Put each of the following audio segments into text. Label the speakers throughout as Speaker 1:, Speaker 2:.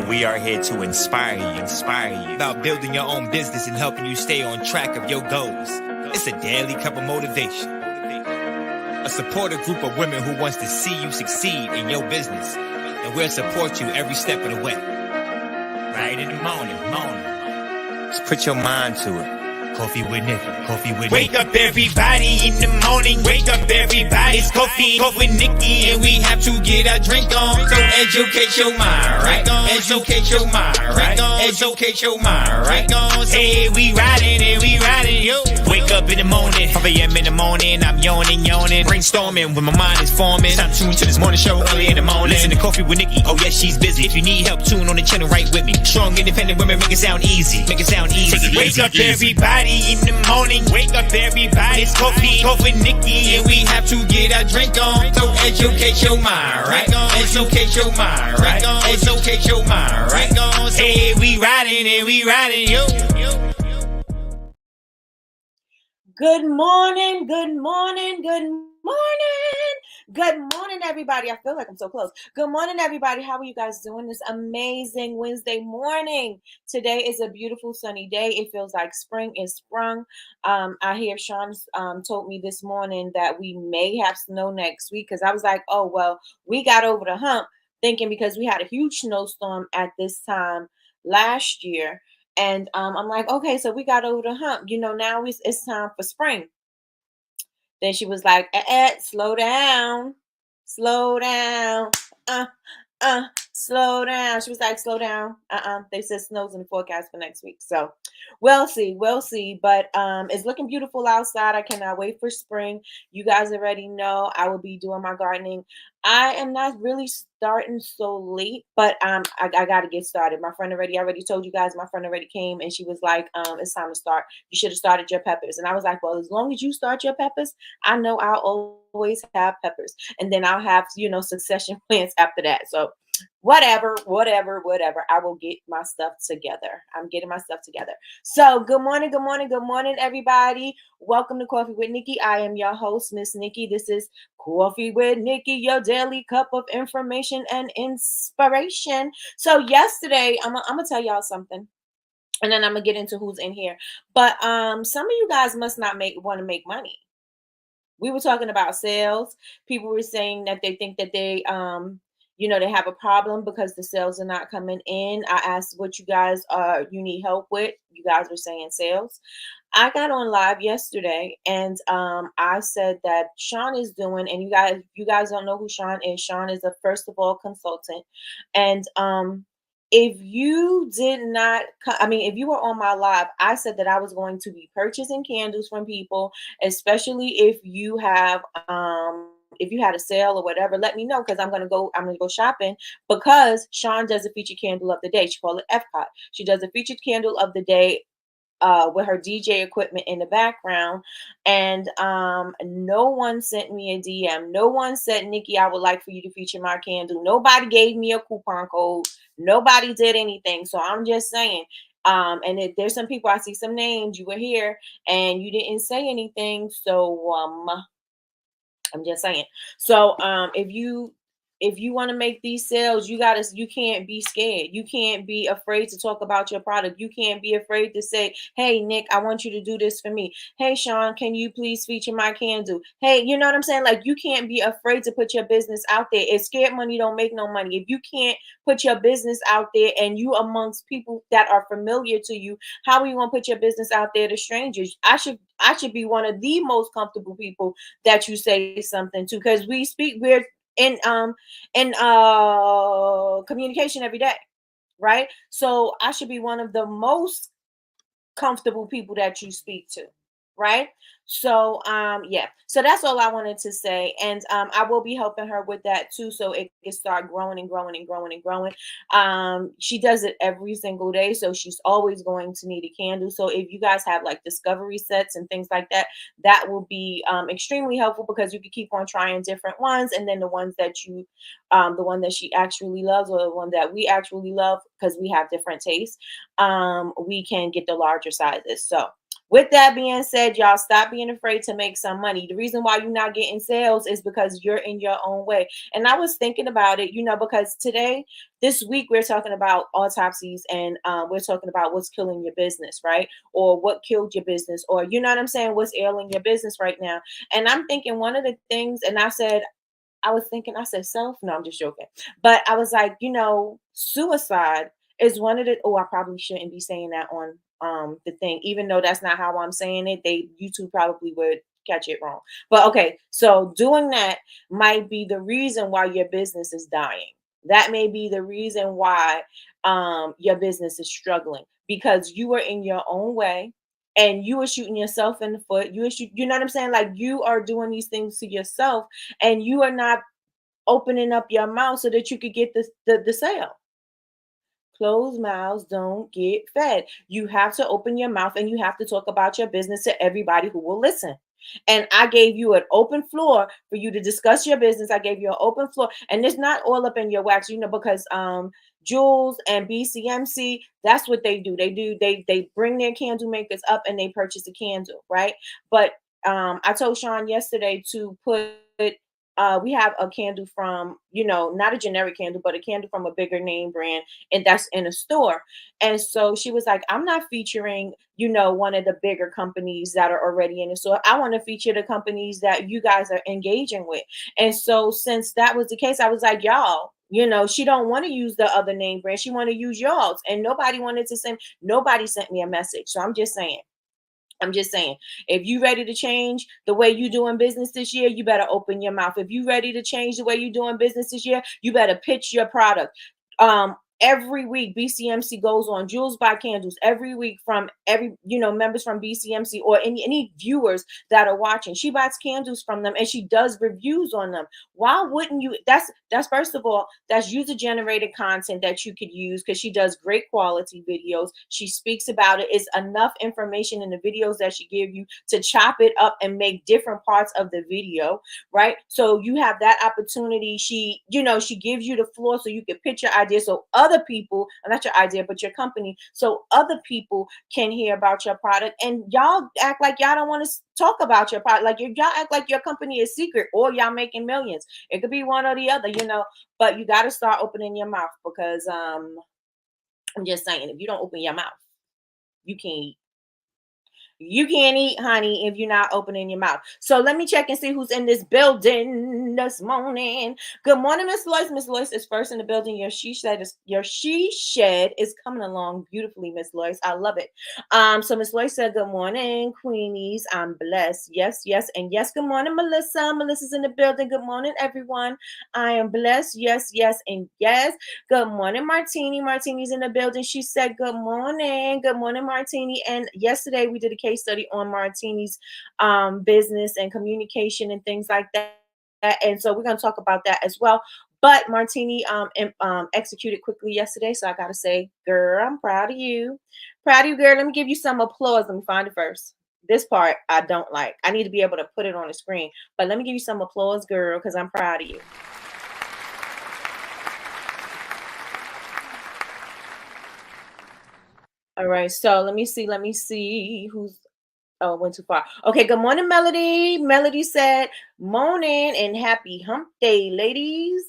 Speaker 1: and we are here to inspire you about building your own business and helping you stay on track of your goals. It's a daily cup of motivation. A supportive group of women who wants to see you succeed in your business, and we'll support you every step of the way. Right in the morning. Just put your mind to it. Coffee with Nikkie. Wake up everybody in the morning. Wake up everybody. It's coffee with Nikkie, and we have to get our drink on. So educate your mind, right? Educate your mind, right? Educate your mind, right? Hey, we riding, yo. Wake up in the morning, 5 a.m. in the morning. I'm yawning, brainstorming when my mind is forming. Time to tune to this morning show early in the morning. Listen to Coffee with Nikkie. Oh yes, she's busy. If you need help, tune on the channel right with me. Strong, independent women, make it sound easy. Wake up everybody in the morning. Wake up everybody. It's coffee with Nikkie, and we have to get our drink on. So educate your mind, right? Educate your mind, right? Educate your mind, right? Hey, we riding, yo.
Speaker 2: Good morning, everybody. I feel like I'm so close. Good morning, everybody. How are you guys doing this amazing Wednesday morning? Today is a beautiful sunny day. It feels like spring is sprung. I hear Sean told me this morning that we may have snow next week, because I was like, oh, well, we got over the hump, thinking because we had a huge snowstorm at this time last year. And I'm like, okay, so we got over the hump. Now it's time for spring. Then she was like, slow down, slow down, slow down. She was like, slow down. They said snow's in the forecast for next week. So we'll see. But it's looking beautiful outside. I cannot wait for spring. You guys already know I will be doing my gardening. I am not really starting so late, but I got to get started. I already told you guys, my friend already came and she was like, it's time to start. You should have started your peppers. And I was like, well, as long as you start your peppers, I know I'll always have peppers. And then I'll have, succession plants after that. So whatever. I will get my stuff together. I'm getting my stuff together. So good morning, everybody. Welcome to Coffee with Nikkie. I am your host, Miss Nikkie. This is Coffee with Nikkie, your daily cup of information and inspiration. So yesterday, I'm gonna tell y'all something, and then I'm gonna get into who's in here. But some of you guys must not want to make money. We were talking about sales. People were saying that they think that they they have a problem because the sales are not coming in. I asked what you guys you need help with. You guys were saying sales. I got on live yesterday, and I said that Sean is doing, and you guys don't know who Sean is. Sean is a first of all consultant, and if you did not, if you were on my live, I said that I was going to be purchasing candles from people, especially if you have if you had a sale or whatever, let me know, because I'm gonna go shopping, because Sean does a featured candle of the day. She called it FCOT. She does a featured candle of the day with her DJ equipment in the background. And no one sent me a DM. No one said, Nikkie, I would like for you to feature my candle. Nobody gave me a coupon code. Nobody did anything. So I'm just saying, and if there's some people, I see some names, you were here and you didn't say anything. So I'm just saying. So if you want to make these sales, you can't be scared. You can't be afraid to talk about your product. You can't be afraid to say, hey, Nick, I want you to do this for me. Hey, Sean, can you please feature my candle? Hey, you know what I'm saying? Like, you can't be afraid to put your business out there. If scared money don't make no money. If you can't put your business out there and you amongst people that are familiar to you, how are you going to put your business out there to strangers? I should be one of the most comfortable people that you say something to, because we're in communication every day, right? So I should be one of the most comfortable people that you speak to, right? So so that's all I wanted to say. And I will be helping her with that too, so it can start growing and growing and growing and growing. She does it every single day, so she's always going to need a candle. So if you guys have like discovery sets and things like that, that will be extremely helpful, because you can keep on trying different ones, and then the ones that the one that she actually loves, or the one that we actually love, because we have different tastes, we can get the larger sizes. So With that being said, y'all stop being afraid to make some money. The reason why you're not getting sales is because you're in your own way. And I was thinking about it, because today, this week, we're talking about autopsies, and we're talking about what's killing your business, right? Or what killed your business, or you know what I'm saying? What's ailing your business right now? And I'm thinking one of the things, and I said self. No, I'm just joking. But I was like, suicide is one of the. Oh, I probably shouldn't be saying that on the thing, even though that's not how I'm saying it. YouTube probably would catch it wrong. But okay, so doing that might be the reason why your business is dying. That may be the reason why your business is struggling, because you are in your own way and you are shooting yourself in the foot. You know what I'm saying? Like, you are doing these things to yourself, and you are not opening up your mouth so that you could get the sale. Closed mouths don't get fed. You have to open your mouth and you have to talk about your business to everybody who will listen. And I gave you an open floor for you to discuss your business. I gave you an open floor, and it's not all up in your wax, because Jules and BCMC, that's what they do. They bring their candle makers up and they purchase a candle, right? But I told Sean yesterday to put we have a candle from, not a generic candle, but a candle from a bigger name brand, and that's in a store. And so she was like, I'm not featuring, one of the bigger companies that are already in the store. I want to feature the companies that you guys are engaging with. And so since that was the case, I was like, y'all, she don't want to use the other name brand. She want to use yours. And nobody sent me a message. So I'm just saying, if you ready to change the way you doing business this year, you better open your mouth. If you ready to change the way you doing business this year, you better pitch your product. Every week BCMC goes on Jules buy candles every week from members from BCMC, or any viewers that are watching. She buys candles from them and she does reviews on them. Why wouldn't you? That's first of all, that's user generated content that you could use, because she does great quality videos. She speaks about it. It's enough information in the videos that she give you to chop it up and make different parts of the video, right? So you have that opportunity. She gives you the floor so you can pitch your idea, so other people, not your idea, but your company, so other people can hear about your product. And y'all act like y'all don't want to talk about your product. Like, y'all act like your company is secret, or y'all making millions. It could be one or the other, but you got to start opening your mouth, because I'm just saying, if you don't open your mouth, you can't You can't eat, honey, if you're not opening your mouth. So let me check and see who's in this building this morning. Good morning, Miss Lois. Miss Lois is first in the building. Your she shed is coming along beautifully, Miss Lois. I love it. So Miss Lois said, "Good morning, Queenies. I'm blessed. Yes, yes, and yes. Good morning, Melissa. Melissa's in the building. Good morning, everyone. I am blessed. Yes, yes, and yes. Good morning, Martini. Martini's in the building. She said, good morning. Good morning, Martini. And yesterday we did a case study on Martini's business and communication and things like that. And so we're going to talk about that as well. But Martini executed quickly yesterday. So I got to say, girl, I'm proud of you. Proud of you, girl. Let me give you some applause. Let me find it first. This part I don't like. I need to be able to put it on the screen. But let me give you some applause, girl, because I'm proud of you. All right, so let me see who's went too far. Okay, good morning, Melody. Melody said, morning and happy hump day, ladies.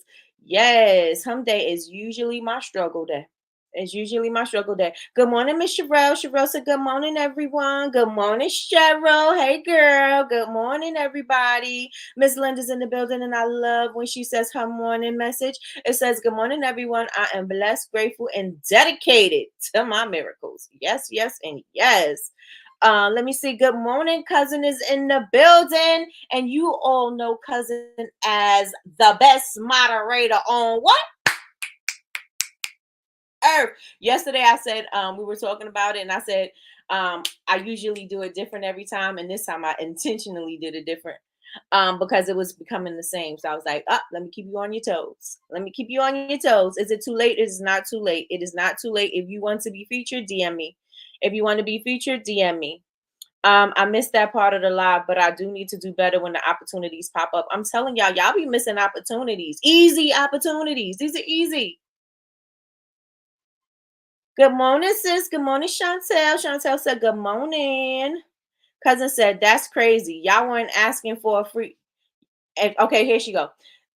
Speaker 2: Yes, hump day is usually my struggle day. It's usually my struggle day. Good morning, Miss Sherelle. Sherelle said, good morning, everyone. Good morning, Cheryl. Hey, girl. Good morning, everybody. Miss Linda's in the building, and I love when she says her morning message. It says, good morning, everyone. I am blessed, grateful, and dedicated to my miracles. Yes, yes, and yes. Let me see. Good morning, cousin is in the building, and you all know cousin as the best moderator on what? Earth. Yesterday I said we were talking about it, and I said I usually do it different every time, and this time I intentionally did it different because it was becoming the same. So I was like, let me keep you on your toes. Let me keep you on your toes. Is it too late? It is not too late. It is not too late. If you want to be featured, DM me. If you want to be featured, DM me. I missed that part of the live, but I do need to do better when the opportunities pop up. I'm telling y'all be missing opportunities. Easy opportunities. These are easy. Good morning, sis. Good morning, Chantel. Chantel said, good morning. Cousin said, that's crazy. Y'all weren't asking for a free. And okay, here she go.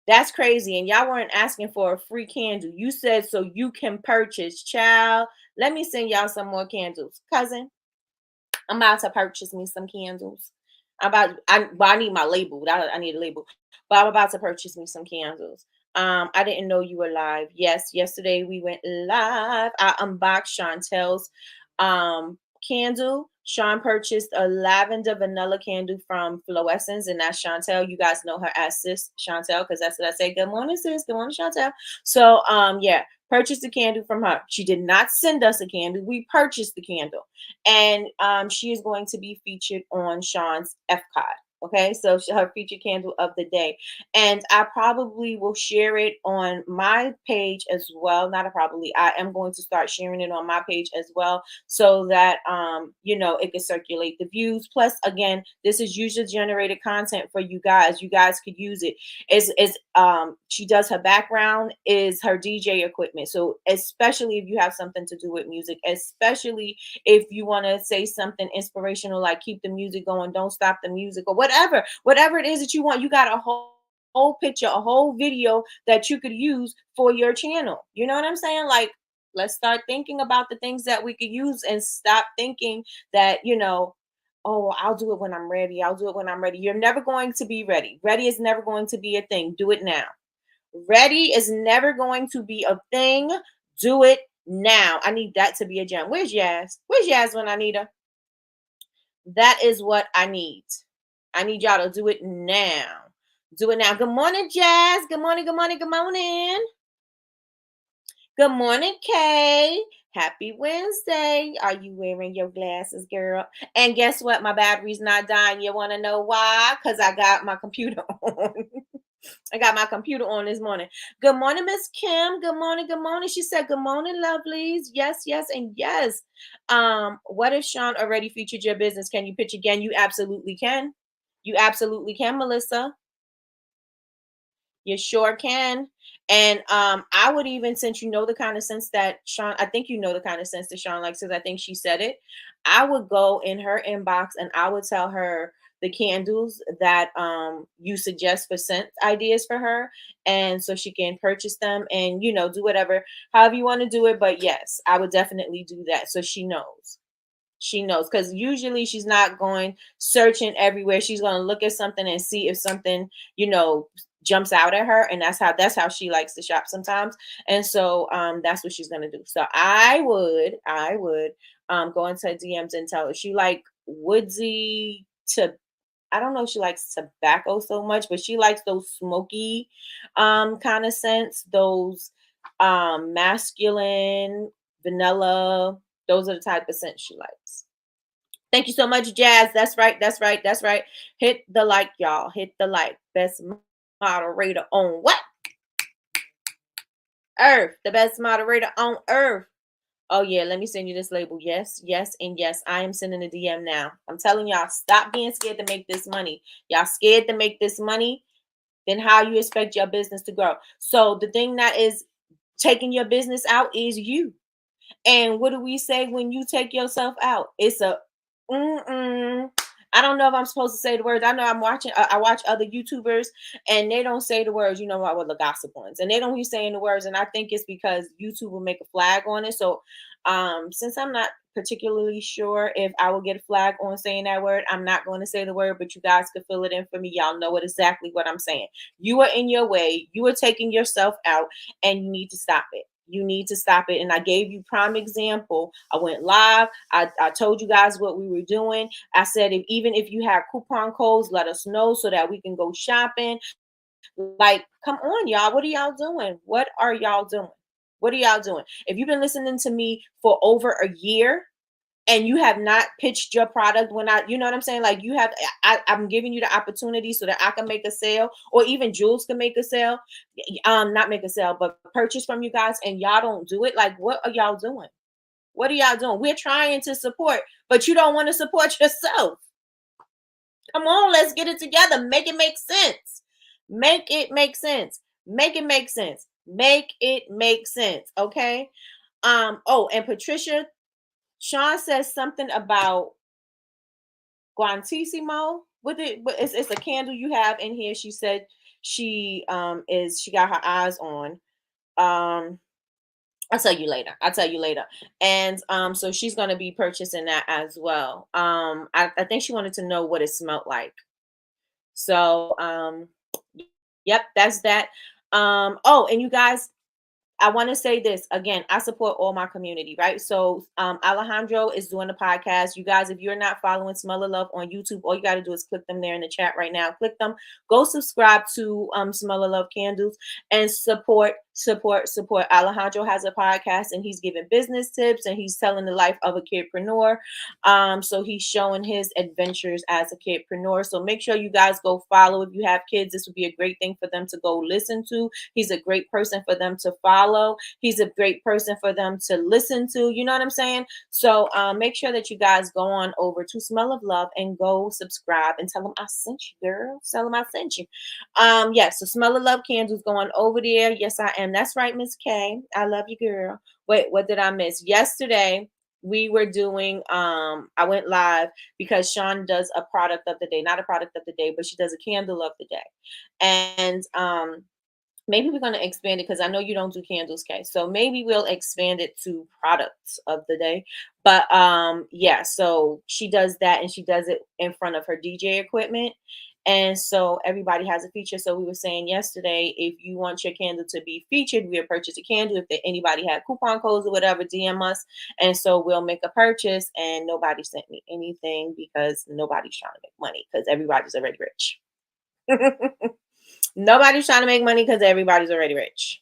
Speaker 2: That's crazy. And y'all weren't asking for a free candle. You said so you can purchase. Child, let me send y'all some more candles. Cousin, I'm about to purchase me some candles. I need my label. I need a label. But I'm about to purchase me some candles. I didn't know you were live. Yes, yesterday we went live. I unboxed Chantel's candle. Sean purchased a lavender vanilla candle from Fluorescence, and that's Chantel. You guys know her as sis Chantel, because that's what I say. Good morning, sis. Good morning, Chantel. So yeah, purchased the candle from her. She did not send us a candle. We purchased the candle. And she is going to be featured on Sean's FCOT. Okay, so her featured candle of the day, and I probably will share it on my page as well. Not a probably, I am going to start sharing it on my page as well, so that it can circulate the views. Plus, again, this is user generated content for you guys. You guys could use it. She does her background is her DJ equipment. So especially if you have something to do with music, especially if you want to say something inspirational like keep the music going, don't stop the music, or whatever it is that you want, you got a whole picture, a whole video that you could use for your channel. You know what I'm saying? Like, let's start thinking about the things that we could use and stop thinking that, oh, I'll do it when I'm ready. I'll do it when I'm ready. You're never going to be ready. Ready is never going to be a thing. Do it now. Ready is never going to be a thing. Do it now. I need that to be a gem. Where's Yaz? Where's Yaz when I need her? That is what I need. I need y'all to do it now. Do it now. Good morning, Jazz. Good morning, good morning, good morning. Good morning, Kay. Happy Wednesday. Are you wearing your glasses, girl? And guess what? My battery's not dying. You want to know why? Because I got my computer on. I got my computer on this morning. Good morning, Miss Kim. Good morning. Good morning. She said, good morning, lovelies. Yes, yes, and yes. What if Sean already featured your business? Can you pitch again? You absolutely can. You absolutely can, Melissa. You sure can. And I would even, since you know the kind of sense that Sean, I think you know the kind of sense that Sean likes, because I think she said it. I would go in her inbox and I would tell her the candles that you suggest for scent ideas for her, and so she can purchase them and do whatever, however you want to do it. But yes, I would definitely do that, so she knows. She knows, because usually she's not going searching everywhere. She's going to look at something and see if something jumps out at her, and that's how she likes to shop sometimes. And so that's what she's going to do. So I would go into DMs and tell her she like woodsy to, I don't know if she likes tobacco so much, but she likes those smoky kind of scents, those masculine vanilla. Those are the type of scents she likes. Thank you so much, Jazz. That's right. That's right. That's right. Hit the like, y'all. Hit the like. Best moderator on what? Earth. The best moderator on earth. Oh, yeah. Let me send you this label. Yes, yes, and yes. I am sending a DM now. I'm telling y'all, stop being scared to make this money. Y'all scared to make this money? Then how you expect your business to grow? So the thing that is taking your business out is you. And what do we say when you take yourself out? It's a I don't know if I'm supposed to say the words. I know I'm watching. I watch other YouTubers, and they don't say the words. You know what? Well, the gossip ones, and they don't be saying the words. And I think it's because YouTube will make a flag on it. So, since I'm not particularly sure if I will get a flag on saying that word, I'm not going to say the word. But you guys could fill it in for me. Y'all know exactly what I'm saying. You are in your way. You are taking yourself out, and you need to stop it. You need to stop it. And I gave you prime example. I went live. I told you guys what we were doing. I said, even if you have coupon codes, let us know so that we can go shopping. Like, come on, y'all. What are y'all doing? What are y'all doing? What are y'all doing? If you've been listening to me for over a year and you have not pitched your product you know what I'm saying? Like, I'm giving you the opportunity so that I can make a sale, or even Jules can make a sale. Not make a sale, but purchase from you guys, and y'all don't do it. Like, what are y'all doing? What are y'all doing? We're trying to support, but you don't want to support yourself. Come on, let's get it together. Make it make sense. Make it make sense. Make it make sense. Make it make sense. Okay. Oh, and Patricia, Sean says something about Guantissimo with it, but it's a candle you have in here. She said she got her eyes on. Um I'll tell you later. I'll tell you later. And so she's gonna be purchasing that as well. I think she wanted to know what it smelled like. So yep, that's that. Oh, and you guys, I want to say this again. I support all my community, right? So Alejandro is doing a podcast. You guys, if you're not following Smell of Love on YouTube, all you got to do is click them there in the chat right now. Click them. Go subscribe to Smell of Love Candles and support. Alejandro has a podcast and he's giving business tips and he's telling the life of a kidpreneur. So he's showing his adventures as a kidpreneur. So make sure you guys go follow. If you have kids, this would be a great thing for them to go listen to. He's a great person for them to follow. He's a great person for them to listen to. You know what I'm saying? So make sure that you guys go on over to Smell of Love and go subscribe and tell them I sent you, girl. Tell them I sent you. So Smell of Love Candles going over there. Yes, I am. That's right, Miss K. I love you, girl. Wait, what did I miss? Yesterday we were doing I went live because Sean does a product of the day, not a product of the day, but she does a candle of the day. And maybe we're going to expand it because I know you don't do candles, Kay. So maybe we'll expand it to products of the day. But yeah, so she does that and she does it in front of her DJ equipment. And so everybody has a feature. So we were saying yesterday, if you want your candle to be featured, we'll purchase a candle. If anybody had coupon codes or whatever, DM us. And so we'll make a purchase. And nobody sent me anything because nobody's trying to make money because everybody's already rich. Nobody's trying to make money because everybody's already rich.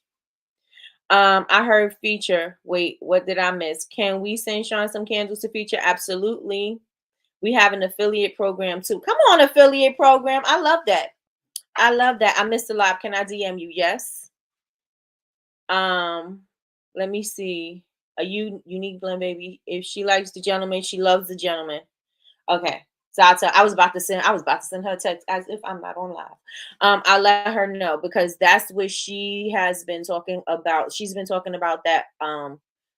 Speaker 2: I heard feature. Wait, what did I miss? Can we send Sean some candles to feature? Absolutely. We have an affiliate program too. Come on, affiliate program. I love that. I love that. I missed a lot. Can I DM you? Yes. Let me see. A unique blend, baby. If she likes the gentleman, she loves the gentleman. Okay. So I was about to send her a text as if I'm not on live. I'll let her know because that's what she has been talking about. She's been talking about that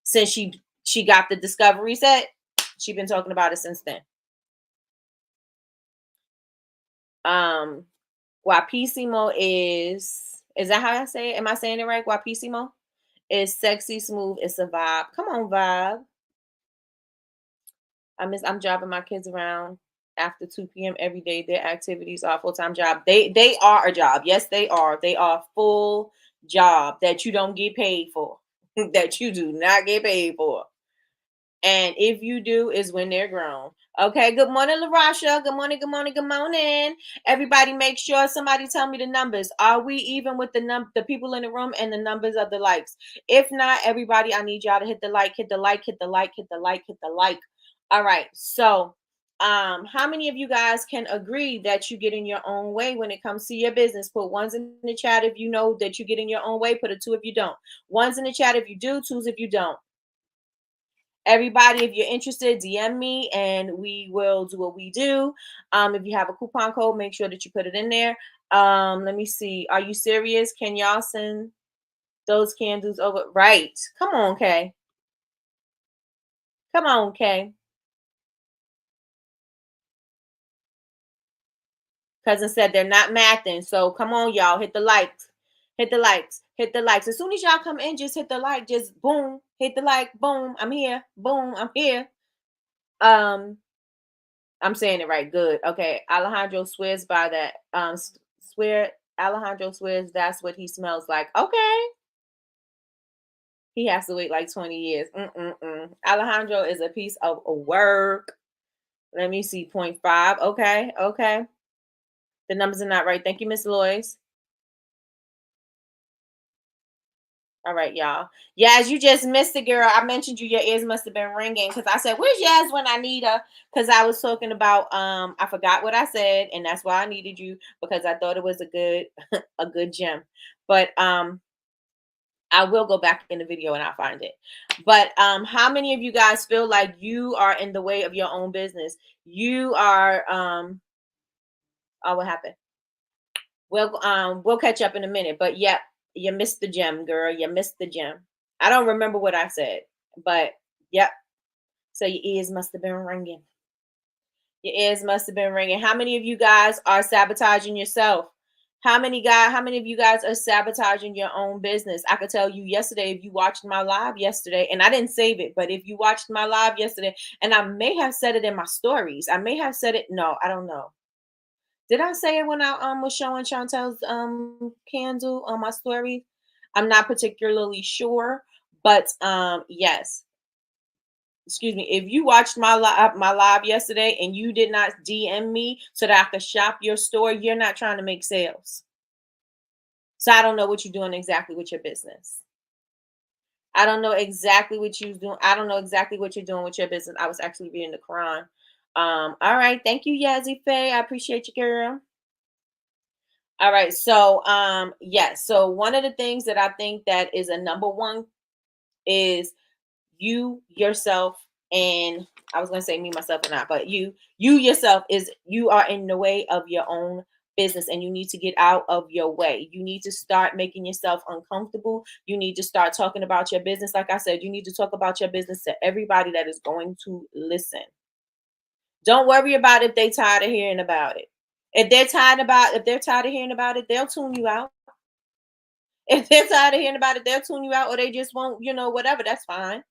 Speaker 2: since she got the discovery set. She's been talking about it since then. Guapissimo is that how I say it? Am I saying it right? Guapissimo is sexy, smooth. It's a vibe. Come on, vibe. I'm driving my kids around after 2 p.m. every day. Their activities are a full-time job. They are a job. Yes, they are. They are full job that you don't get paid for. That you do not get paid for. And if you do, is when they're grown. Okay, good morning, LaRasha. Good morning, good morning, good morning. Everybody make sure somebody tell me the numbers. Are we even with the people in the room and the numbers of the likes? If not, everybody, I need y'all to hit the like, hit the like, hit the like, hit the like, hit the like. All right, so how many of you guys can agree that you get in your own way when it comes to your business? Put ones in the chat if you know that you get in your own way. Put a 2 if you don't. Ones in the chat if you do, 2s if you don't. Everybody, if you're interested, DM me and we will do what we do. If you have a coupon code, make sure that you put it in there. Let me see. Are you serious? Can y'all send those candles over? Right. Come on, Kay. Come on, Kay. Cousin said they're not mathing. So come on, y'all. Hit the likes. Hit the likes. Hit the likes. As soon as y'all come in, just hit the like. Just boom. Hit the like. Boom. I'm here. Boom. I'm here. I'm saying it right. Good. Okay. Alejandro swears by that. Alejandro swears that's what he smells like. Okay. He has to wait like 20 years. Alejandro is a piece of work. Let me see. 0.5. Okay. Okay. The numbers are not right. Thank you, Miss Lois. All right, y'all. Yaz, you just missed it, girl. I mentioned you. Your ears must have been ringing because I said, "Where's Yaz when I need her?" Because I was talking about I forgot what I said, and that's why I needed you because I thought it was a good a good gem. But I will go back in the video and I'll find it. But how many of you guys feel like you are in the way of your own business? You are oh, what happened? We'll catch up in a minute. But yeah, you missed the gem, girl. You missed the gem. I don't remember what I said, but yep. So your ears must have been ringing. Your ears must have been ringing. How many of you guys are sabotaging yourself? How many of you guys are sabotaging your own business? I could tell you yesterday, if you watched my live yesterday, and I didn't save it, but if you watched my live yesterday, and I may have said it in my stories, I may have said it. No, I don't know. Did I say it when I was showing Chantel's candle on my story? I'm not particularly sure, but yes. Excuse me. If you watched my live yesterday and you did not DM me so that I could shop your store, you're not trying to make sales. So I don't know what you're doing exactly with your business. I don't know exactly what you're doing. I don't know exactly what you're doing with your business. I was actually reading the Quran. All right. Thank you, Yazzie Faye. I appreciate you, girl. All right. So yes. So one of the things that I think that is a number one is you yourself, and I was going to say me myself or not, but you yourself, is you are in the way of your own business, and you need to get out of your way. You need to start making yourself uncomfortable. You need to start talking about your business. Like I said, you need to talk about your business to everybody that is going to listen. Don't worry about if they tired of hearing about it. If they're tired of hearing about it, they'll tune you out. If they're tired of hearing about it, they'll tune you out, or they just won't, whatever. That's fine.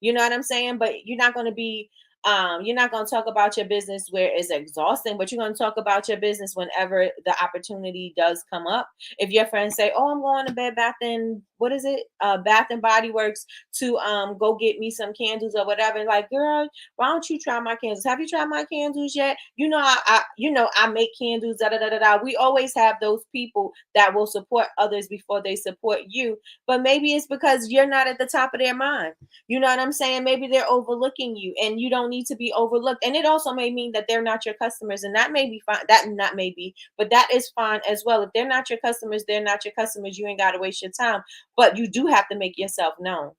Speaker 2: You know what I'm saying? But you're not going to talk about your business where it's exhausting, but you're going to talk about your business whenever the opportunity does come up. If your friends say, "Oh, I'm going to Bed Bath and what is it? Bath and Body Works to go get me some candles or whatever." And like, girl, why don't you try my candles? Have you tried my candles yet? I make candles. Da da da da da. We always have those people that will support others before they support you. But maybe it's because you're not at the top of their mind. You know what I'm saying? Maybe they're overlooking you, and you don't need to be overlooked. And it also may mean that they're not your customers, and that may be fine. That not maybe, but that is fine as well. If they're not your customers, they're not your customers. You ain't got to waste your time, but you do have to make yourself known.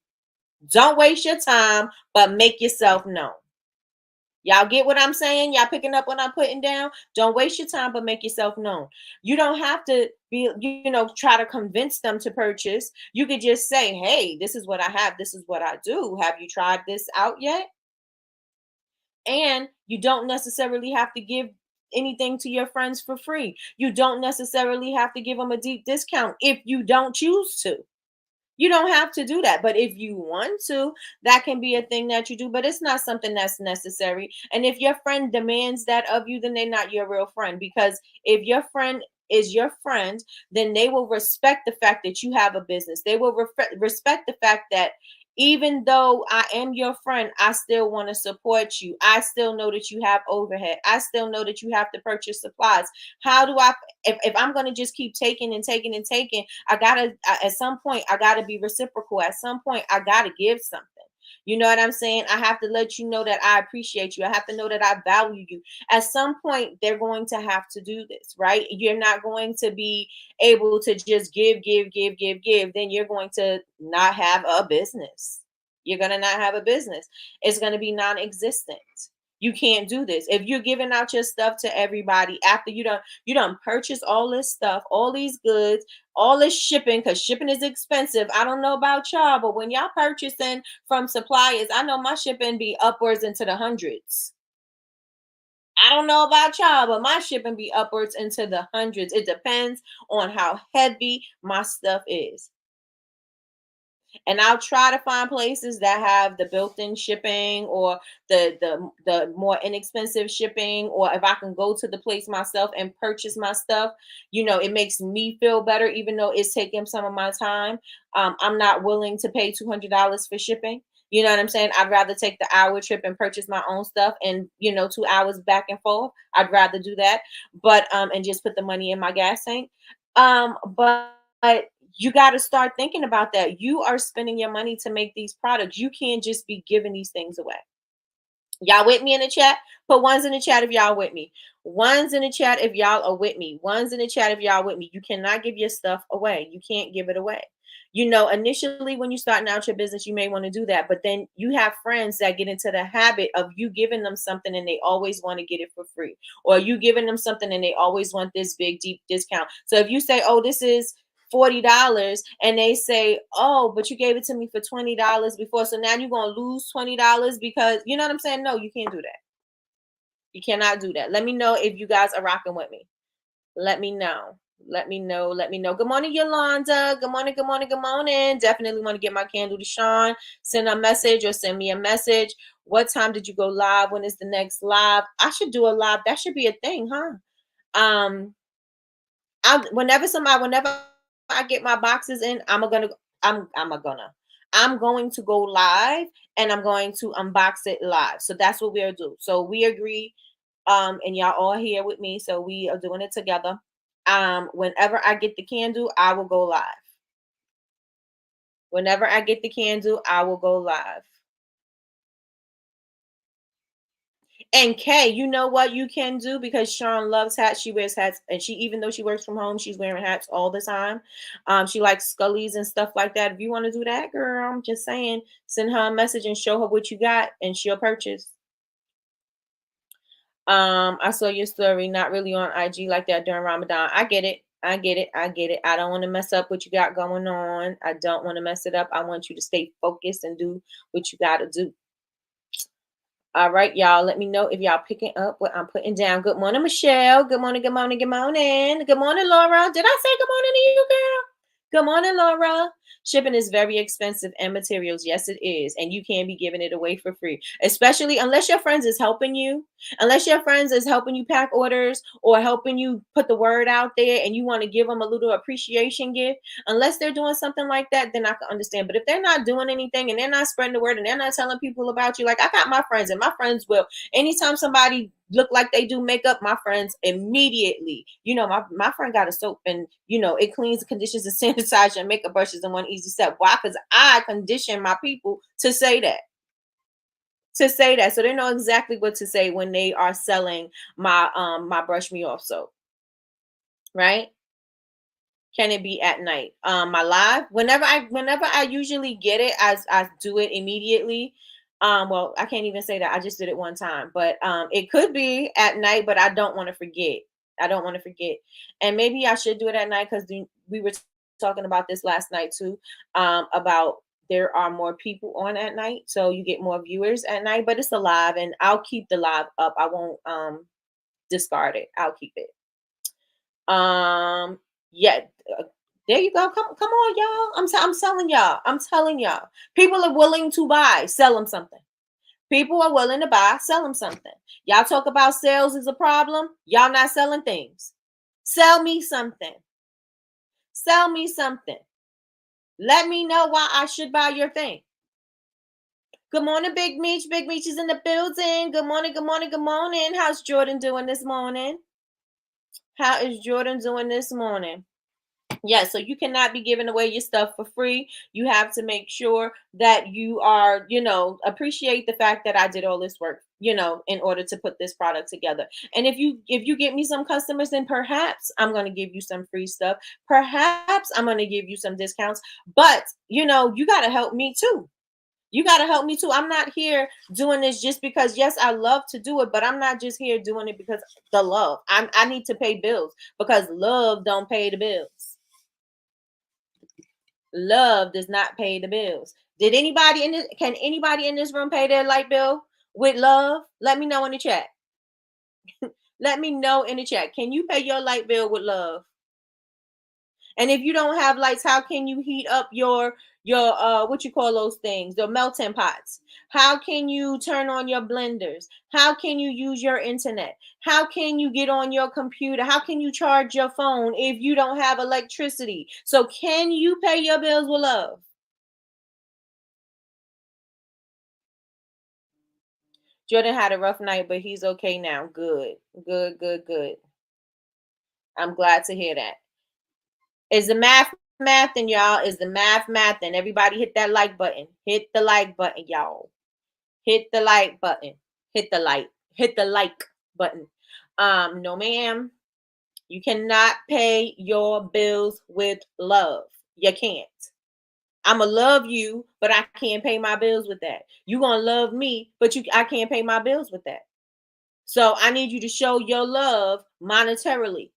Speaker 2: Don't waste your time, but make yourself known. Y'all get what I'm saying? Y'all picking up what I'm putting down? Don't waste your time, but make yourself known. You don't have to be, try to convince them to purchase. You could just say, "Hey, this is what I have. This is what I do. Have you tried this out yet?" And you don't necessarily have to give anything to your friends for free. You don't necessarily have to give them a deep discount if you don't choose to. You don't have to do that. But if you want to, that can be a thing that you do, but it's not something that's necessary. And if your friend demands that of you, then they're not your real friend. Because if your friend is your friend, then they will respect the fact that you have a business. They will respect the fact that even though I am your friend, I still want to support you. I still know that you have overhead. I still know that you have to purchase supplies. How do I, if I'm going to just keep taking and taking and taking, at some point, I gotta be reciprocal. At some point, I gotta give something. You know what I'm saying? I have to let you know that I appreciate you. I have to know that I value you. At some point, they're going to have to do this, right? You're not going to be able to just give, give, give, give, give. Then you're going to not have a business. You're going to not have a business. It's going to be non-existent. You can't do this. If you're giving out your stuff to everybody after you don't purchase all this stuff, all these goods, all this shipping, because shipping is expensive. I don't know about y'all, but when y'all purchasing from suppliers, I know my shipping be upwards into the hundreds. I don't know about y'all, but my shipping be upwards into the hundreds. It depends on how heavy my stuff is. And I'll try to find places that have the built-in shipping, or the more inexpensive shipping, or if I can go to the place myself and purchase my stuff, it makes me feel better, even though it's taking some of my time. I'm not willing to pay $200 for shipping. You know what I'm saying? I'd rather take the hour trip and purchase my own stuff, and 2 hours back and forth. I'd rather do that, but and just put the money in my gas tank. But you got to start thinking about that. You are spending your money to make these products. You can't just be giving these things away. Y'all with me in the chat? Put ones in the chat if y'all with me. Ones in the chat if y'all are with me. Ones in the chat if y'all with me. You cannot give your stuff away. You can't give it away. Initially when you're starting out your business, you may want to do that, but then you have friends that get into the habit of you giving them something and they always want to get it for free, or you giving them something and they always want this big deep discount. So if you say, "Oh, this is $40," and they say, "Oh, but you gave it to me for $20 before, so now you're gonna lose $20 because," you know what I'm saying? No, you can't do that. You cannot do that. Let me know if you guys are rocking with me. Let me know. Let me know. Let me know. Good morning, Yolanda. Good morning. Good morning. Good morning. Definitely want to get my candle to Sean. Send a message or send me a message. What time did you go live? When is the next live? I should do a live. That should be a thing, huh? Whenever I get my boxes in, I'm going to go live and I'm going to unbox it live. So that's what we'll do. So we agree, and y'all all here with me. So we are doing it together. Whenever I get the candle, I will go live. Whenever I get the candle, I will go live. And Kay, you know what you can do, because Sean loves hats. She wears hats, and even though she works from home, she's wearing hats all the time. She likes Scullies and stuff like that. If you want to do that, girl, I'm just saying, send her a message and show her what you got, and she'll purchase. I saw your story, not really on IG like that during Ramadan. I get it. I get it. I get it. I don't want to mess up what you got going on. I don't want to mess it up. I want you to stay focused and do what you got to do. All right, y'all. Let me know if y'all picking up what I'm putting down. Good morning, Michelle. Good morning, good morning, good morning. Good morning, Laura. Did I say good morning to you, girl? Good morning, Laura. Shipping is very expensive, and materials, yes, it is. And you can't be giving it away for free, especially unless your friends is helping you. Unless your friends is helping you pack orders or helping you put the word out there and you want to give them a little appreciation gift. Unless they're doing something like that, then I can understand. But if they're not doing anything and they're not spreading the word and they're not telling people about you, like I got my friends, and my friends will, anytime somebody look like they do makeup, my friends immediately, my friend got a soap, and it cleans, conditions, and sanitizer, and makeup brushes in one easy step. Why? Because I condition my people to say that. So they know exactly what to say when they are selling my brush me off soap. Right? Can it be at night? My live, whenever I usually get it, I do it immediately. Well, I can't even say that. I just did it one time, but it could be at night, but I don't want to forget. And maybe I should do it at night, because we were talking about this last night too, about there are more people on at night, so you get more viewers at night, but it's a live, and I'll keep the live up. I won't discard it. I'll keep it. Yeah, there you go. Come on, y'all. I'm selling y'all. I'm telling y'all. People are willing to buy. Sell them something. People are willing to buy. Sell them something. Y'all talk about sales is a problem. Y'all not selling things. Sell me something. Sell me something. Let me know why I should buy your thing. Good morning, Big Meech. Big Meech is in the building. Good morning, good morning, good morning. How's Jordan doing this morning? How is Jordan doing this morning? Yeah, so you cannot be giving away your stuff for free. You have to make sure that you are, appreciate the fact that I did all this work, in order to put this product together. And if you get me some customers, then perhaps I'm going to give you some free stuff. Perhaps I'm going to give you some discounts. But, you got to help me too. You got to help me too. I'm not here doing this just because, yes, I love to do it, but I'm not just here doing it because the love. I need to pay bills, because love don't pay the bills. Love does not pay the bills. Can anybody in this room pay their light bill with love? Let me know in the chat. Let me know in the chat. Can you pay your light bill with love? And if you don't have lights, how can you heat up your what you call those things, the melting pots? How can you turn on your blenders? How can you use your internet? How can you get on your computer? How can you charge your phone if you don't have electricity? So can you pay your bills with love? Jordan had a rough night, but he's okay now. Good, good, good, good. I'm glad to hear that. Is the math and y'all? Is the math and everybody hit that like button? Hit the like button, y'all. Hit the like button. Hit the like. Hit the like button. No, ma'am. You cannot pay your bills with love. You can't. I'ma love you, but I can't pay my bills with that. You gonna love me, but I can't pay my bills with that. So I need you to show your love monetarily.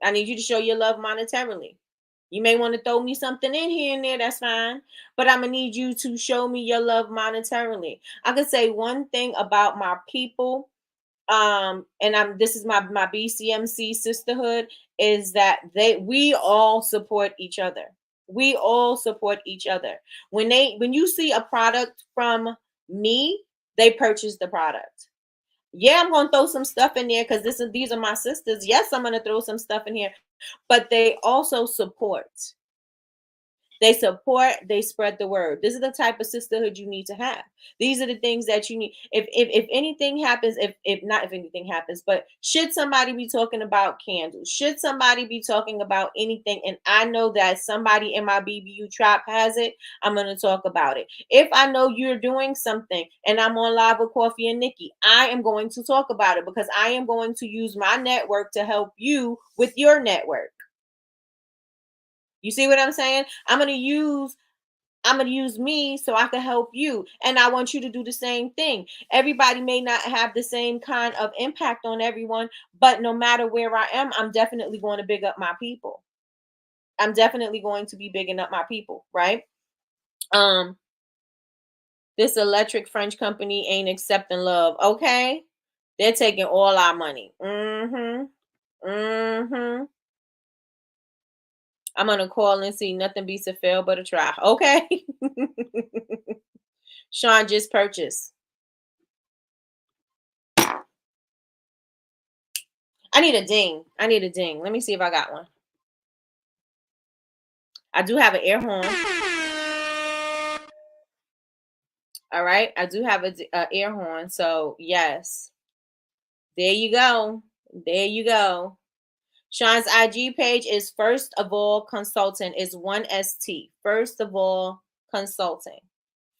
Speaker 2: I need you to show your love monetarily. You may want to throw me something in here and there, that's fine. But I'm gonna need you to show me your love monetarily. I could say one thing about my people, and this is my BCMC sisterhood, is that we all support each other. We all support each other. When you see a product from me, they purchase the product. Yeah, I'm gonna throw some stuff in there because these are my sisters. Yes, I'm gonna throw some stuff in here, but they also support. They support, they spread the word. This is the type of sisterhood you need to have. These are the things that you need. If anything happens, if not if anything happens, but should somebody be talking about candles, should somebody be talking about anything, and I know that somebody in my BBU tribe has it, I'm gonna talk about it. If I know you're doing something and I'm on live with Coffee and Nikki, I am going to talk about it because I am going to use my network to help you with your network. You see what I'm saying? I'm gonna use me so I can help you. And I want you to do the same thing. Everybody may not have the same kind of impact on everyone, but no matter where I am, I'm definitely going to big up my people. I'm definitely going to be bigging up my people, right? Um, this electric French company ain't accepting love. Okay. They're taking all our money. Mm-hmm. Mm-hmm. I'm gonna call and see nothing beats a fail but a try. Okay. Sean just purchased. I need a ding. I need a ding. Let me see if I got one. I do have an air horn. All right. I do have a air horn. So, yes. There you go. There you go. Sean's IG page is First of All Consulting. Is one ST. First of All Consulting.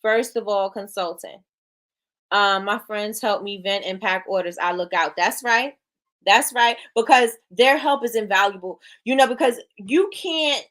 Speaker 2: First of All Consulting. My friends help me vent and pack orders. I look out. That's right. That's right. Because their help is invaluable. Because you can't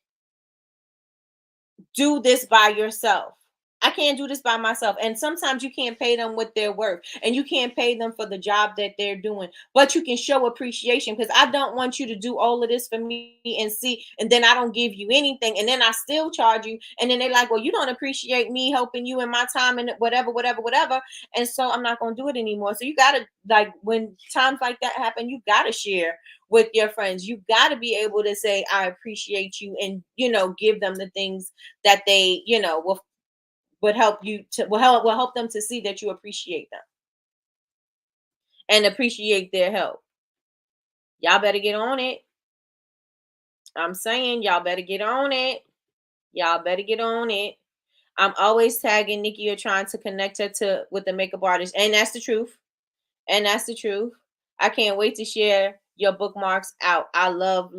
Speaker 2: do this by yourself. I can't do this by myself. And sometimes you can't pay them what they're worth and you can't pay them for the job that they're doing, but you can show appreciation because I don't want you to do all of this for me and see, and then I don't give you anything. And then I still charge you. And then they're like, well, you don't appreciate me helping you in my time and whatever, whatever, whatever. And so I'm not going to do it anymore. So you got to, like, when times like that happen, you got to share with your friends. You got to be able to say, I appreciate you, and, give them the things that they, would help you to will help them to see that you appreciate them and appreciate their help. Y'all better get on it. I'm saying y'all better get on it. Y'all better get on it. I'm always tagging Nikki or trying to connect her with the makeup artist. And that's the truth. And that's the truth. I can't wait to share your bookmarks out. I love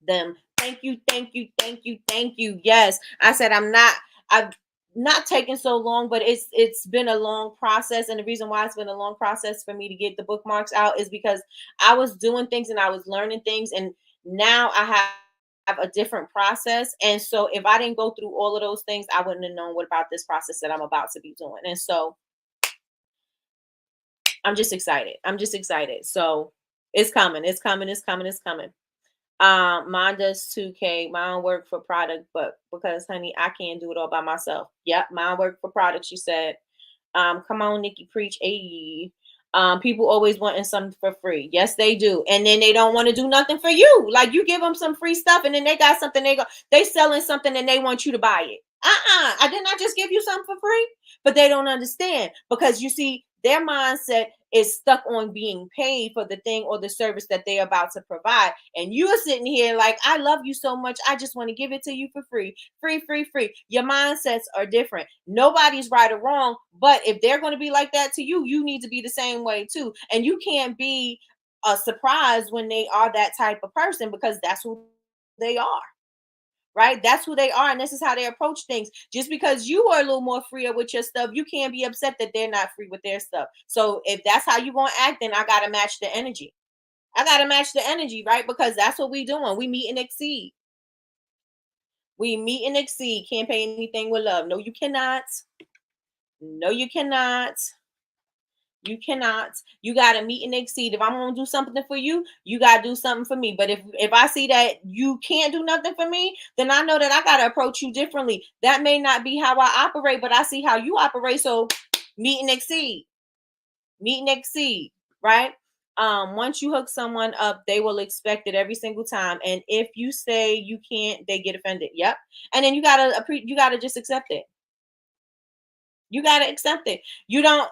Speaker 2: them. Thank you, thank you, thank you, thank you. Yes, I said I've not taken so long, but it's been a long process. And the reason why it's been a long process for me to get the bookmarks out is because I was doing things and I was learning things, and now I have a different process. And so if I didn't go through all of those things, I wouldn't have known what about this process that I'm about to be doing. And so I'm just excited. I'm just excited. So it's coming. It's coming. It's coming. It's coming. Mine does 2K. Mine work for product, but because honey, I can't do it all by myself. Yep, mine work for product. She said, come on, Nikki, preach. A people always wanting something for free. Yes, they do. And then they don't want to do nothing for you. Like you give them some free stuff and then they got something they selling something and they want you to buy it. I did not just give you something for free, but they don't understand because you see their mindset is stuck on being paid for the thing or the service that they're about to provide. And you are sitting here like, I love you so much. I just want to give it to you for free. Free, free, free. Your mindsets are different. Nobody's right or wrong. But if they're going to be like that to you, you need to be the same way too. And you can't be surprised when they are that type of person because that's who they are. Right? That's who they are. And this is how they approach things. Just because you are a little more freer with your stuff, you can't be upset that they're not free with their stuff. So if that's how you're going to act, then I got to match the energy. I got to match the energy, right? Because that's what we doing. We meet and exceed. We meet and exceed. Can't pay anything with love. No, you cannot. No, you cannot. You cannot. You got to meet and exceed. If I'm going to do something for you, you got to do something for me. But if I see that you can't do nothing for me, then I know that I got to approach you differently. That may not be how I operate, but I see how you operate. So meet and exceed. Meet and exceed, right? Once you hook someone up, they will expect it every single time. And if you say you can't, they get offended. Yep. And then you gotta just accept it. You gotta accept it. You don't,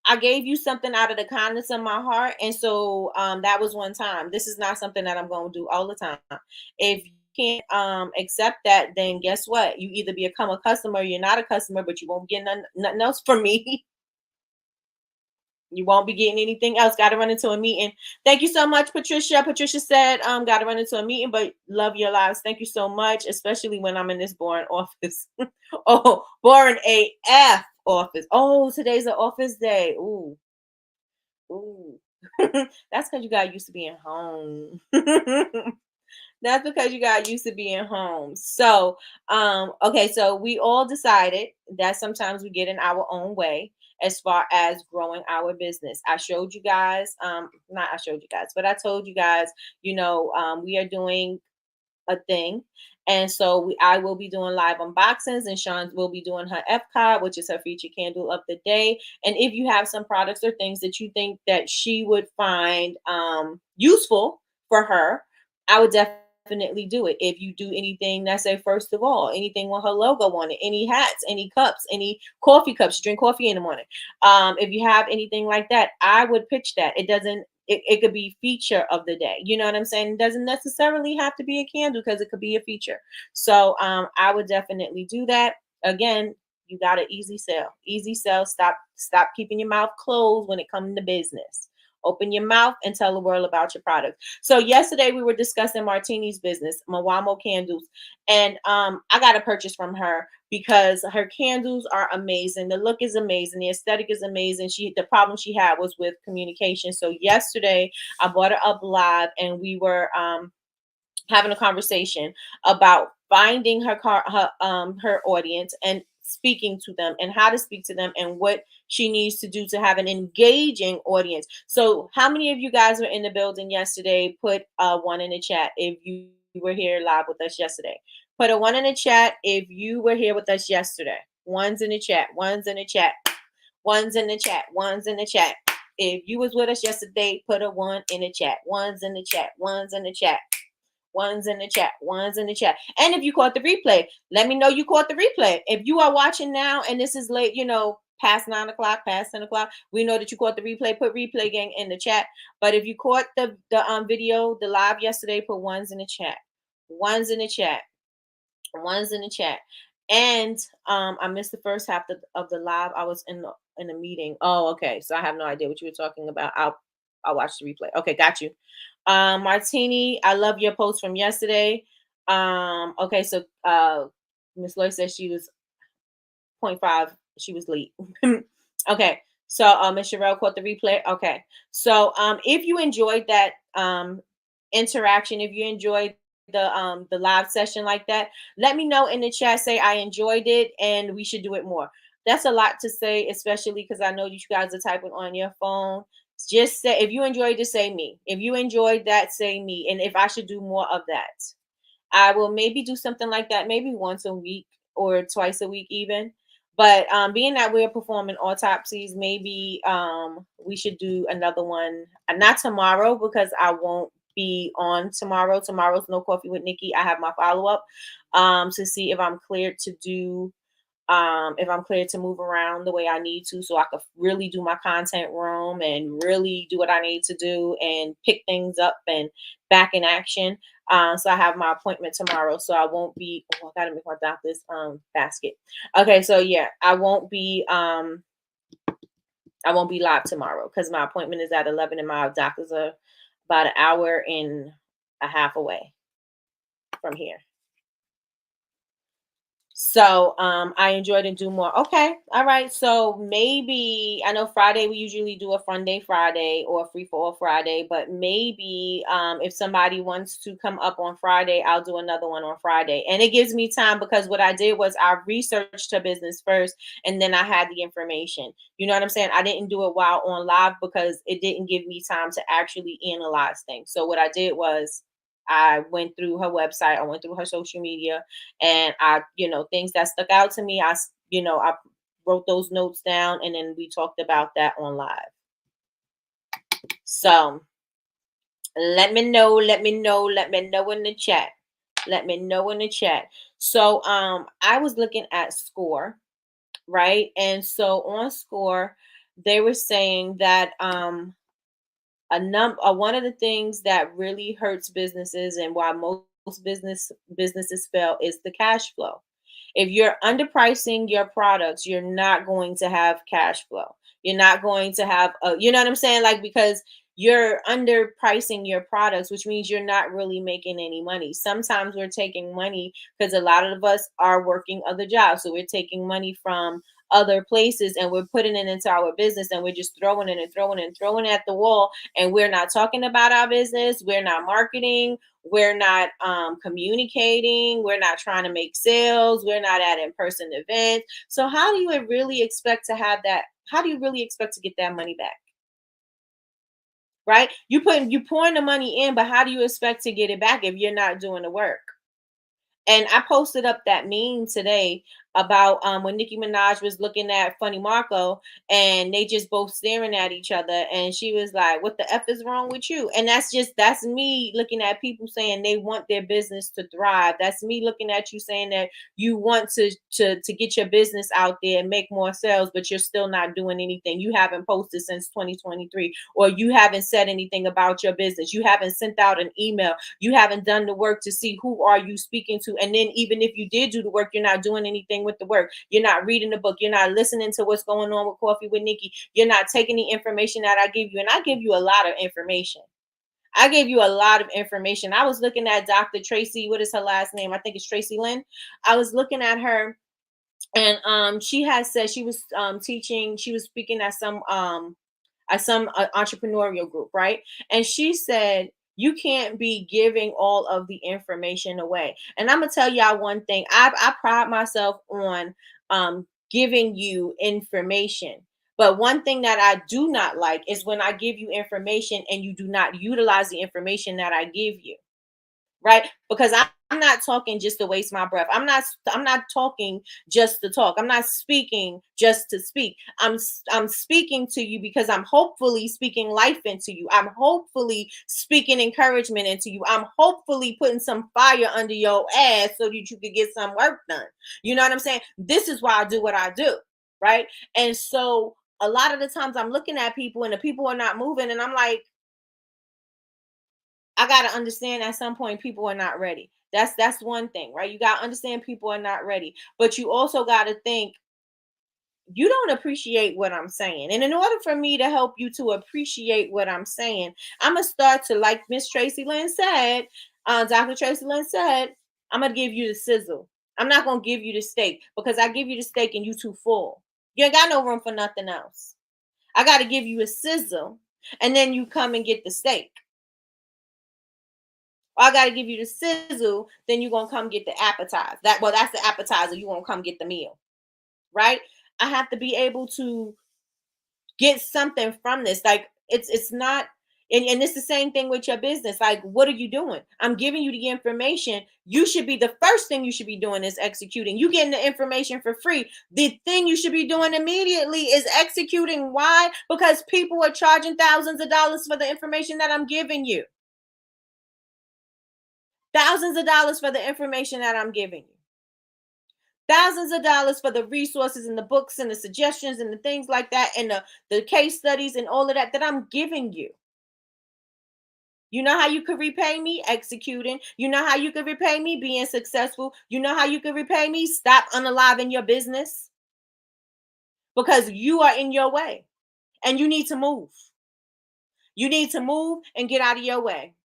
Speaker 2: I gave you something out of the kindness of my heart. And so that was one time. This is not something that I'm gonna do all the time. If you can't accept that, then guess what? You either become a customer or you're not a customer, but you won't get nothing else from me. You won't be getting anything else. Got to run into a meeting. Thank you so much, Patricia. Patricia said, got to run into a meeting, but love your lives. Thank you so much, especially when I'm in this boring office. Oh, boring AF office. Oh, today's an office day. Ooh, ooh. That's because you got used to being home. That's because you got used to being home. So, okay, so we all decided that sometimes we get in our own way as far as growing our business. I showed you guys, not I showed you guys, but I told you guys, we are doing a thing. And so I will be doing live unboxings, and Sean will be doing her Epcot, which is her featured candle of the day. And if you have some products or things that you think that she would find useful for her, I would definitely do it. If you do anything that say, first of all, anything with her logo on it, any hats, any cups, any coffee cups, you drink coffee in the morning. If you have anything like that, I would pitch that. It could be feature of the day. You know what I'm saying? It doesn't necessarily have to be a candle because it could be a feature. So I would definitely do that. Again, you got an easy sell. Easy sell. Stop keeping your mouth closed when it comes to business. Open your mouth and tell the world about your product. So yesterday we were discussing Martini's business, Mawamo Candles, and I got a purchase from her because her candles are amazing. The look is amazing. The aesthetic is amazing. The problem she had was with communication. So yesterday I brought her up live, and we were having a conversation about finding her audience and speaking to them, and how to speak to them, and what she needs to do to have an engaging audience. So how many of you guys were in the building yesterday? Put one in the chat if you were here live with us yesterday. Put a one in the chat if you were here with us yesterday. One's in the chat. One's in the chat. One's in the chat. One's in the chat. If you was with us yesterday, put a one in the chat. One's in the chat. One's in the chat. One's in the chat. One's in the chat. And if you caught the replay, let me know you caught the replay. If you are watching now and this is late, past 9 o'clock, past 10 o'clock, we know that you caught the replay. Put replay gang in the chat. But if you caught the video, the live yesterday, put ones in the chat. One's in the chat. One's in the chat. And I missed the first half of the live. I was in a meeting. Oh, okay. So I have no idea what you were talking about. I'll watch the replay. Okay, got you. Martini, I love your post from yesterday. Okay, so Miss Lloyd says she was 0.5. She was late. Okay, so Miss Sherelle caught the replay. Okay, so if you enjoyed that interaction, if you enjoyed the live session like that, let me know in the chat. Say I enjoyed it and we should do it more. That's a lot to say, especially because I know you guys are typing on your phone. Just say, if you enjoyed it, say me. If you enjoyed that, say me. And if I should do more of that, I will maybe do something like that, maybe once a week or twice a week even. But being that we're performing autopsies, maybe we should do another one. Not tomorrow, because I won't be on tomorrow. Tomorrow's No Coffee with Nikki. I have my follow-up to see if I'm cleared to do if I'm cleared to move around the way I need to, so I could really do my content room and really do what I need to do and pick things up and back in action. So I have my appointment tomorrow, so I won't be. Oh, I gotta make my doctor's basket. Okay, so yeah, I won't be live tomorrow because my appointment is at 11 and my doctors are about an hour and a half away from here. So I enjoyed and do more. Okay, all right. So maybe I know Friday we usually do a Fun Day Friday or a Free for All Friday, but maybe if somebody wants to come up on Friday, I'll do another one on Friday, and it gives me time because what I did was I researched her business first, and then I had the information. You know what I'm saying? I didn't do it while on live because it didn't give me time to actually analyze things. So what I did was I went through her website, I went through her social media, and things that stuck out to me, I wrote those notes down, and then we talked about that on live. So let me know in the chat. Let me know in the chat. So I was looking at Score, right? And so on Score, they were saying that one of the things that really hurts businesses and why most businesses fail is the cash flow. If you're underpricing your products, you're not going to have cash flow. You're not going to have you know what I'm saying? Like, because you're underpricing your products, which means you're not really making any money. Sometimes we're taking money because a lot of us are working other jobs. So we're taking money from other places and we're putting it into our business, and we're just throwing it and throwing it and throwing it at the wall, and we're not talking about our business, we're not marketing, we're not communicating, we're not trying to make sales, we're not at in-person events. So how do you really expect to have that? How do you really expect to get that money back? Right? You pouring the money in, but how do you expect to get it back if you're not doing the work? And I posted up that meme today about when Nicki Minaj was looking at Funny Marco, and they just both staring at each other, and she was like, "What the f is wrong with you?" And that's me looking at people saying they want their business to thrive. That's me looking at you saying that you want to get your business out there and make more sales, but you're still not doing anything. You haven't posted since 2023, or you haven't said anything about your business. You haven't sent out an email. You haven't done the work to see who are you speaking to. And then even if you did do the work, you're not doing anything with the work. You're not reading the book. You're not listening to what's going on with Coffee with Nikki. You're not taking the information that I give you. And I give you a lot of information. I gave you a lot of information. I was looking at Dr. Tracy. What is her last name? I think it's Tracy Lynn. I was looking at her, and she has said she was teaching. She was speaking at some entrepreneurial group, right? And she said you can't be giving all of the information away. And I'm gonna tell y'all one thing. I pride myself on giving you information. But one thing that I do not like is when I give you information and you do not utilize the information that I give you, right? Because I'm not talking just to waste my breath. I'm not talking just to talk. I'm not speaking just to speak. I'm speaking to you because I'm hopefully speaking life into you. I'm hopefully speaking encouragement into you. I'm hopefully putting some fire under your ass so that you could get some work done. You know what I'm saying? This is why I do what I do, right? And so a lot of the times I'm looking at people and the people are not moving, and I'm like, I gotta understand at some point people are not ready. That's one thing, right? You gotta understand people are not ready, but you also gotta think you don't appreciate what I'm saying. And in order for me to help you to appreciate what I'm saying, I'm gonna start to, like Miss Tracy Lynn said, Dr. Tracy Lynn said, I'm gonna give you the sizzle. I'm not gonna give you the steak because I give you the steak and you too full. You ain't got no room for nothing else. I gotta give you a sizzle, and then you come and get the steak. I got to give you the sizzle, then you're going to come get the appetizer. That's the appetizer. You won't come get the meal, right? I have to be able to get something from this. Like it's not, and it's the same thing with your business. Like, what are you doing? I'm giving you the information. You should be the first thing you should be doing is executing. You getting the information for free. The thing you should be doing immediately is executing. Why? Because people are charging thousands of dollars for the information that I'm giving you. Thousands of dollars for the information that I'm giving you. Thousands of dollars for the resources and the books and the suggestions and the things like that, and the case studies and all of that I'm giving you. You know how you could repay me? Executing. You know how you could repay me? Being successful. You know how you could repay me? Stop unaliving your business because you are in your way and you need to move. You need to move and get out of your way.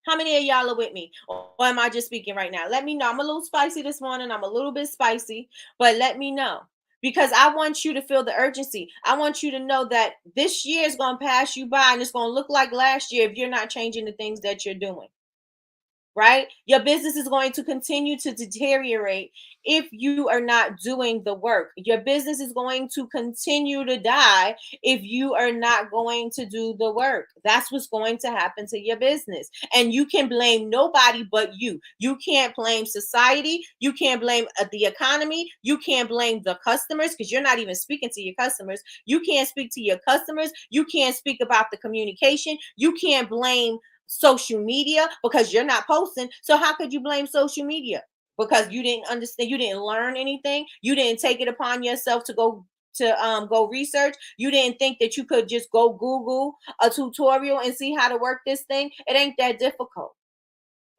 Speaker 2: How many of y'all are with me? Or am I just speaking right now? Let me know. I'm a little spicy this morning. I'm a little bit spicy, but let me know. Because I want you to feel the urgency. I want you to know that this year is going to pass you by and it's going to look like last year if you're not changing the things that you're doing. Right? Your business is going to continue to deteriorate if you are not doing the work. Your business is going to continue to die if you are not going to do the work. That's what's going to happen to your business. And you can blame nobody but you. You can't blame society. You can't blame the economy. You can't blame the customers because you're not even speaking to your customers. You can't speak to your customers. You can't speak about the communication. You can't blame social media because you're not posting. So how could you blame social media? Because you didn't understand, you didn't learn anything, you didn't take it upon yourself to go research. You didn't think that you could just go Google a tutorial and see how to work this thing. It ain't that difficult.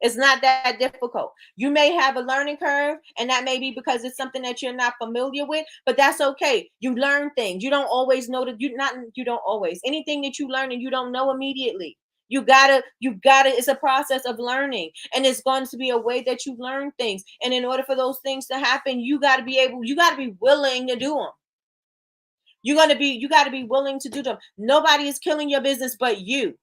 Speaker 2: It's not that difficult. You may have a learning curve, and that may be because it's something that you're not familiar with, but that's okay. You learn things. You don't always know that you don't always. Anything that you learn and you don't know immediately. You gotta, it's a process of learning, and it's going to be a way that you learn things. And in order for those things to happen, you gotta be willing to do them. You gotta be willing to do them. Nobody is killing your business but you.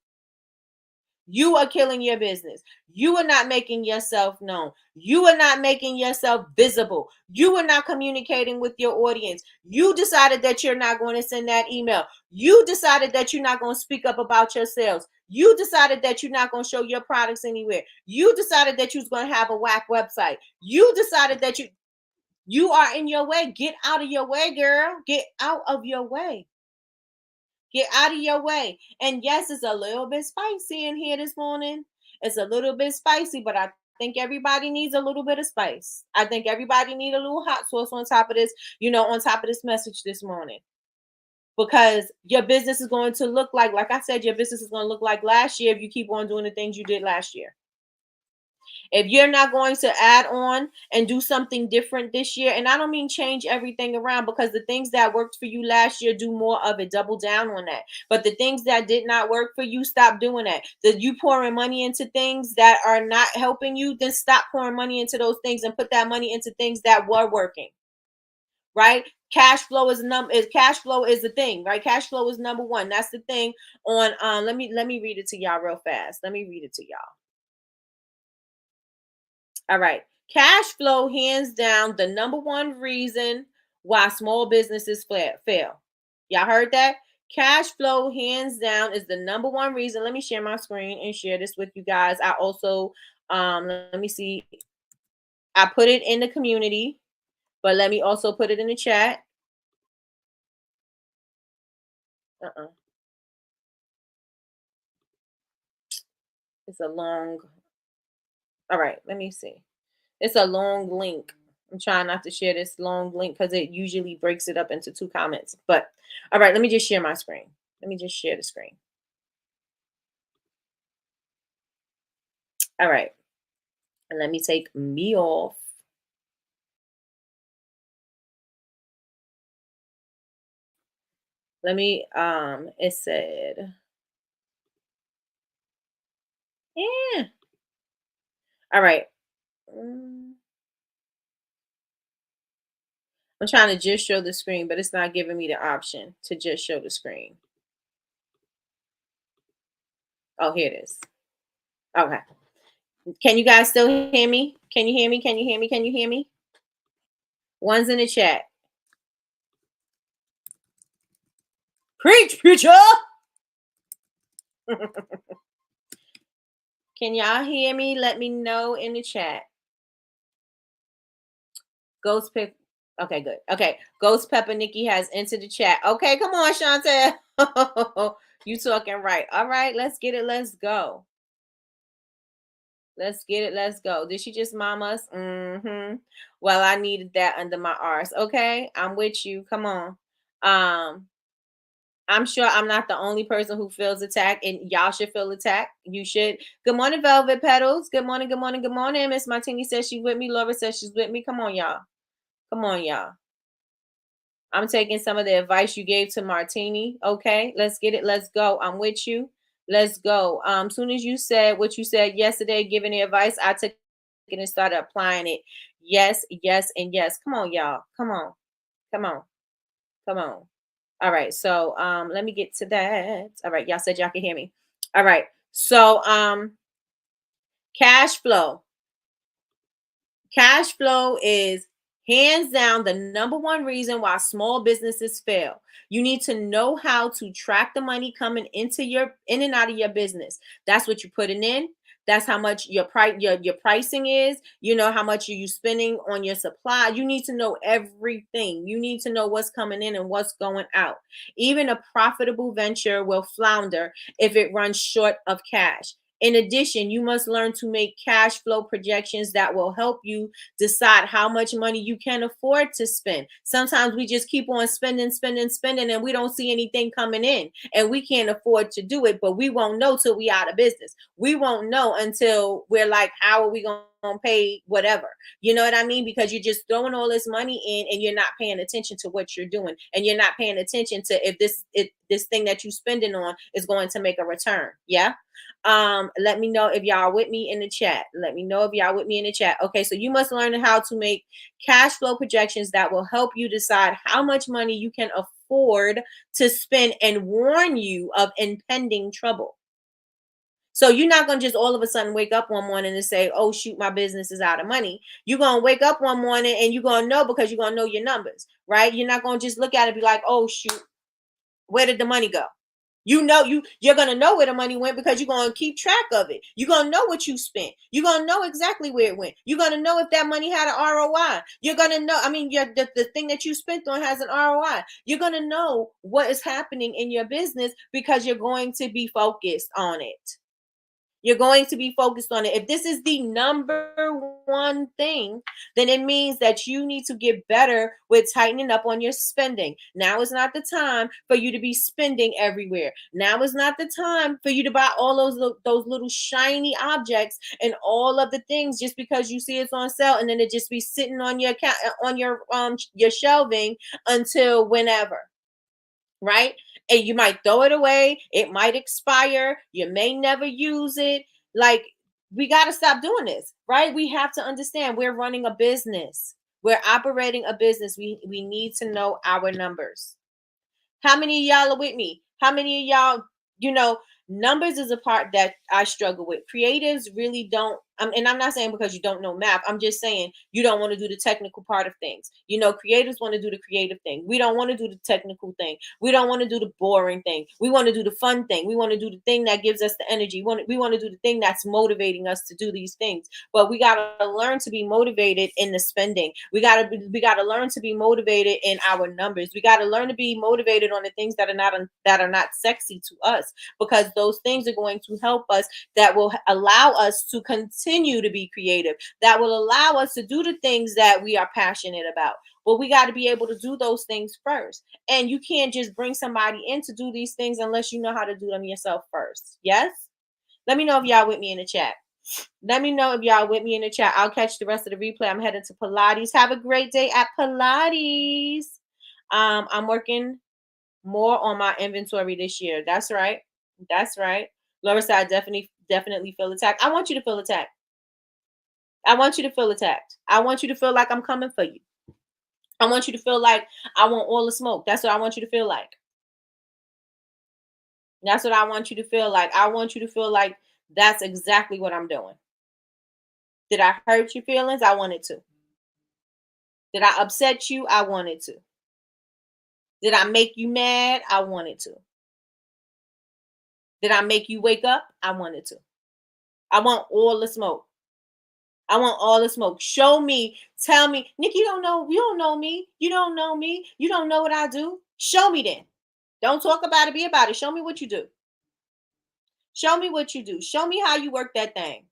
Speaker 2: You are killing your business. You are not making yourself known. You are not making yourself visible. You are not communicating with your audience. You decided that you're not going to send that email. You decided that you're not going to speak up about your sales. You decided that you're not going to show your products anywhere. You decided that you was going to have a whack website. You decided that you are in your way. Get out of your way, girl. Get out of your way. Get out of your way. And yes, it's a little bit spicy in here this morning. It's a little bit spicy, but I think everybody needs a little bit of spice. I think everybody needs a little hot sauce on top of this, on top of this message this morning. Because your business is going to look like I said, your business is going to look like last year if you keep on doing the things you did last year. If you're not going to add on and do something different this year, and I don't mean change everything around, because the things that worked for you last year, do more of it, double down on that. But the things that did not work for you, stop doing that. That you pouring money into things that are not helping you, then stop pouring money into those things and put that money into things that were working. Right? Cash flow is the thing, right? Cash flow is number one. That's the thing on let me read it to y'all real fast. Let me read it to y'all. All right. Cash flow, hands down, the number one reason why small businesses fail. Y'all heard that? Cash flow, hands down, is the number one reason. Let me share my screen and share this with you guys. I also, let me see. I put it in the community, but let me also put it in the chat. It's a long. All right. Let me see. It's a long link. I'm trying not to share this long link because it usually breaks it up into 2 comments. But all right, let me just share my screen. Let me just share the screen. All right. And let me take me off. Let me it said, yeah. All right. I'm trying to just show the screen, but it's not giving me the option to just show the screen. Oh, here it is. Okay. Can you guys still hear me? Can you hear me? Can you hear me? Can you hear me? One's in the chat. Preach, preacher. Can y'all hear me? Let me know in the chat. Ghost Pepper. Okay, good. Okay. Ghost Pepper Nikki has entered the chat. Okay, come on, Chantel. You talking right. All right, let's get it. Let's go. Let's get it. Let's go. Did she just mom us? Mm-hmm. Well, I needed that under my R's. Okay, I'm with you. Come on. I'm sure I'm not the only person who feels attacked, and y'all should feel attacked. You should. Good morning, Velvet Petals. Good morning, good morning, good morning. Miss Martini says she's with me. Laura says she's with me. Come on, y'all. Come on, y'all. I'm taking some of the advice you gave to Martini. Okay, let's get it. Let's go. I'm with you. Let's go. Soon as you said what you said yesterday, giving the advice, I took it and started applying it. Yes, yes, and yes. Come on, y'all. Come on. Come on. Come on. All right. So let me get to that. All right. Y'all said y'all can hear me. All right. So cash flow. Cash flow is hands down the number one reason why small businesses fail. You need to know how to track the money coming into your in and out of your business. That's what you're putting in. That's how much your price your pricing is. You know how much are you spending on your supply. You need to know everything. You need to know what's coming in and what's going out. Even a profitable venture will flounder if it runs short of cash. In addition, you must learn to make cash flow projections that will help you decide how much money you can afford to spend. Sometimes we just keep on spending, spending, spending, and we don't see anything coming in, and we can't afford to do it, but we won't know till we out of business. We won't know until we're like, how are we going to pay whatever? You know what I mean? Because you're just throwing all this money in and you're not paying attention to what you're doing, and you're not paying attention to if this thing that you're spending on is going to make a return. Yeah. Let me know if y'all with me in the chat. Let me know if y'all with me in the chat. Okay, so you must learn how to make cash flow projections that will help you decide how much money you can afford to spend and warn you of impending trouble. So you're not going to just all of a sudden wake up one morning and say, oh, shoot, my business is out of money. You're going to wake up one morning and you're going to know, because you're going to know your numbers, right? You're not going to just look at it and be like, oh, shoot, where did the money go? You know, you're going to know where the money went because you're going to keep track of it. You're going to know what you spent. You're going to know exactly where it went. You're going to know if that money had an ROI. You're going to know, I mean, the thing that you spent on has an ROI. You're going to know what is happening in your business because you're going to be focused on it. You're going to be focused on it. If this is the number one thing, then it means that you need to get better with tightening up on your spending. Now is not the time for you to be spending everywhere. Now is not the time for you to buy all those little shiny objects and all of the things just because you see it's on sale, and then it just be sitting on your your shelving until whenever. Right? And you might throw it away. It might expire. You may never use it. Like, we got to stop doing this, right? We have to understand we're running a business. We're operating a business. We need to know our numbers. How many of y'all are with me? How many of y'all, numbers is a part that I struggle with. Creatives really don't, and I'm not saying because you don't know math. I'm just saying you don't want to do the technical part of things. Creatives want to do the creative thing. We don't want to do the technical thing. We don't want to do the boring thing. We want to do the fun thing. We want to do the thing that gives us the energy. We want to do the thing that's motivating us to do these things. But we got to learn to be motivated in the spending. We got to learn to be motivated in our numbers. We got to learn to be motivated on the things that are not sexy to us, because those things are going to help us, that will allow us to continue to be creative, that will allow us to do the things that we are passionate about. But we got to be able to do those things first. And you can't just bring somebody in to do these things unless you know how to do them yourself first. Yes? Let me know if y'all with me in the chat. Let me know if y'all with me in the chat. I'll catch the rest of the replay. I'm headed to Pilates. Have a great day at Pilates. I'm working more on my inventory this year. That's right. That's right. Laura said, I definitely feel attacked. I want you to feel attacked. I want you to feel attacked. I want you to feel like I'm coming for you. I want you to feel like I want all the smoke. That's what I want you to feel like. That's what I want you to feel like. I want you to feel like that's exactly what I'm doing. Did I hurt your feelings? I wanted to. Did I upset you? I wanted to. Did I make you mad? I wanted to. Did I make you wake up? I wanted to. I want all the smoke. I want all the smoke. Show me, tell me, Nikki, you don't know me. You don't know me. You don't know what I do. Show me then. Don't talk about it, be about it. Show me what you do. Show me what you do. Show me how you work that thing.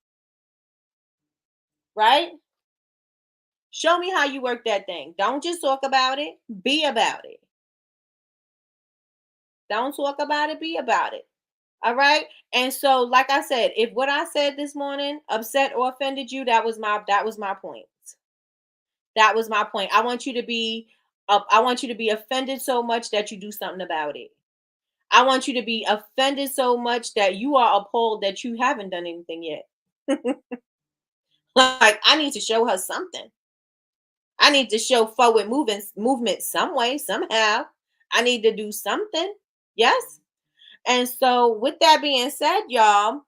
Speaker 2: Right? Show me how you work that thing. Don't just talk about it, be about it. Don't talk about it, be about it. All right. And so, like I said, if what I said this morning upset or offended you, that was my point. That was my point. I want you to be offended so much that you do something about it. I want you to be offended so much that you are appalled that you haven't done anything yet. Like, I need to show her something. I need to show forward movement some way, somehow. I need to do something. Yes. And so with that being said, y'all,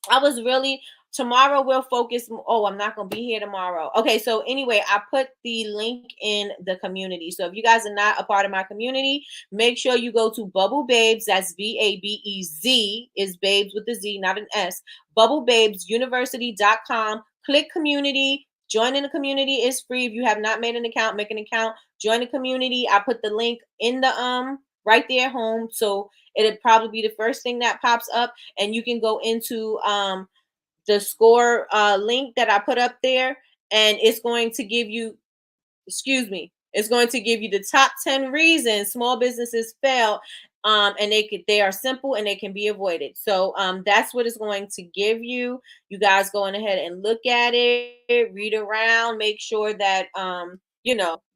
Speaker 2: I was really tomorrow we'll focus. Oh, I'm not gonna be here tomorrow. Okay, so anyway, I put the link in the community. So if you guys are not a part of my community, make sure you go to Bubble Babes. That's BABEZ, is babes with a Z, not an S. BubbleBabesUniversity.com. Click community. Joining the community is free. If you have not made an account, make an account. Join the community. I put the link in the right there at home. So it'll probably be the first thing that pops up, and you can go into the score link that I put up there, and it's going to give you, it's going to give you the top 10 reasons small businesses fail. And they are simple and they can be avoided. So that's what it's going to give you. You guys go on ahead and look at it, read around, make sure that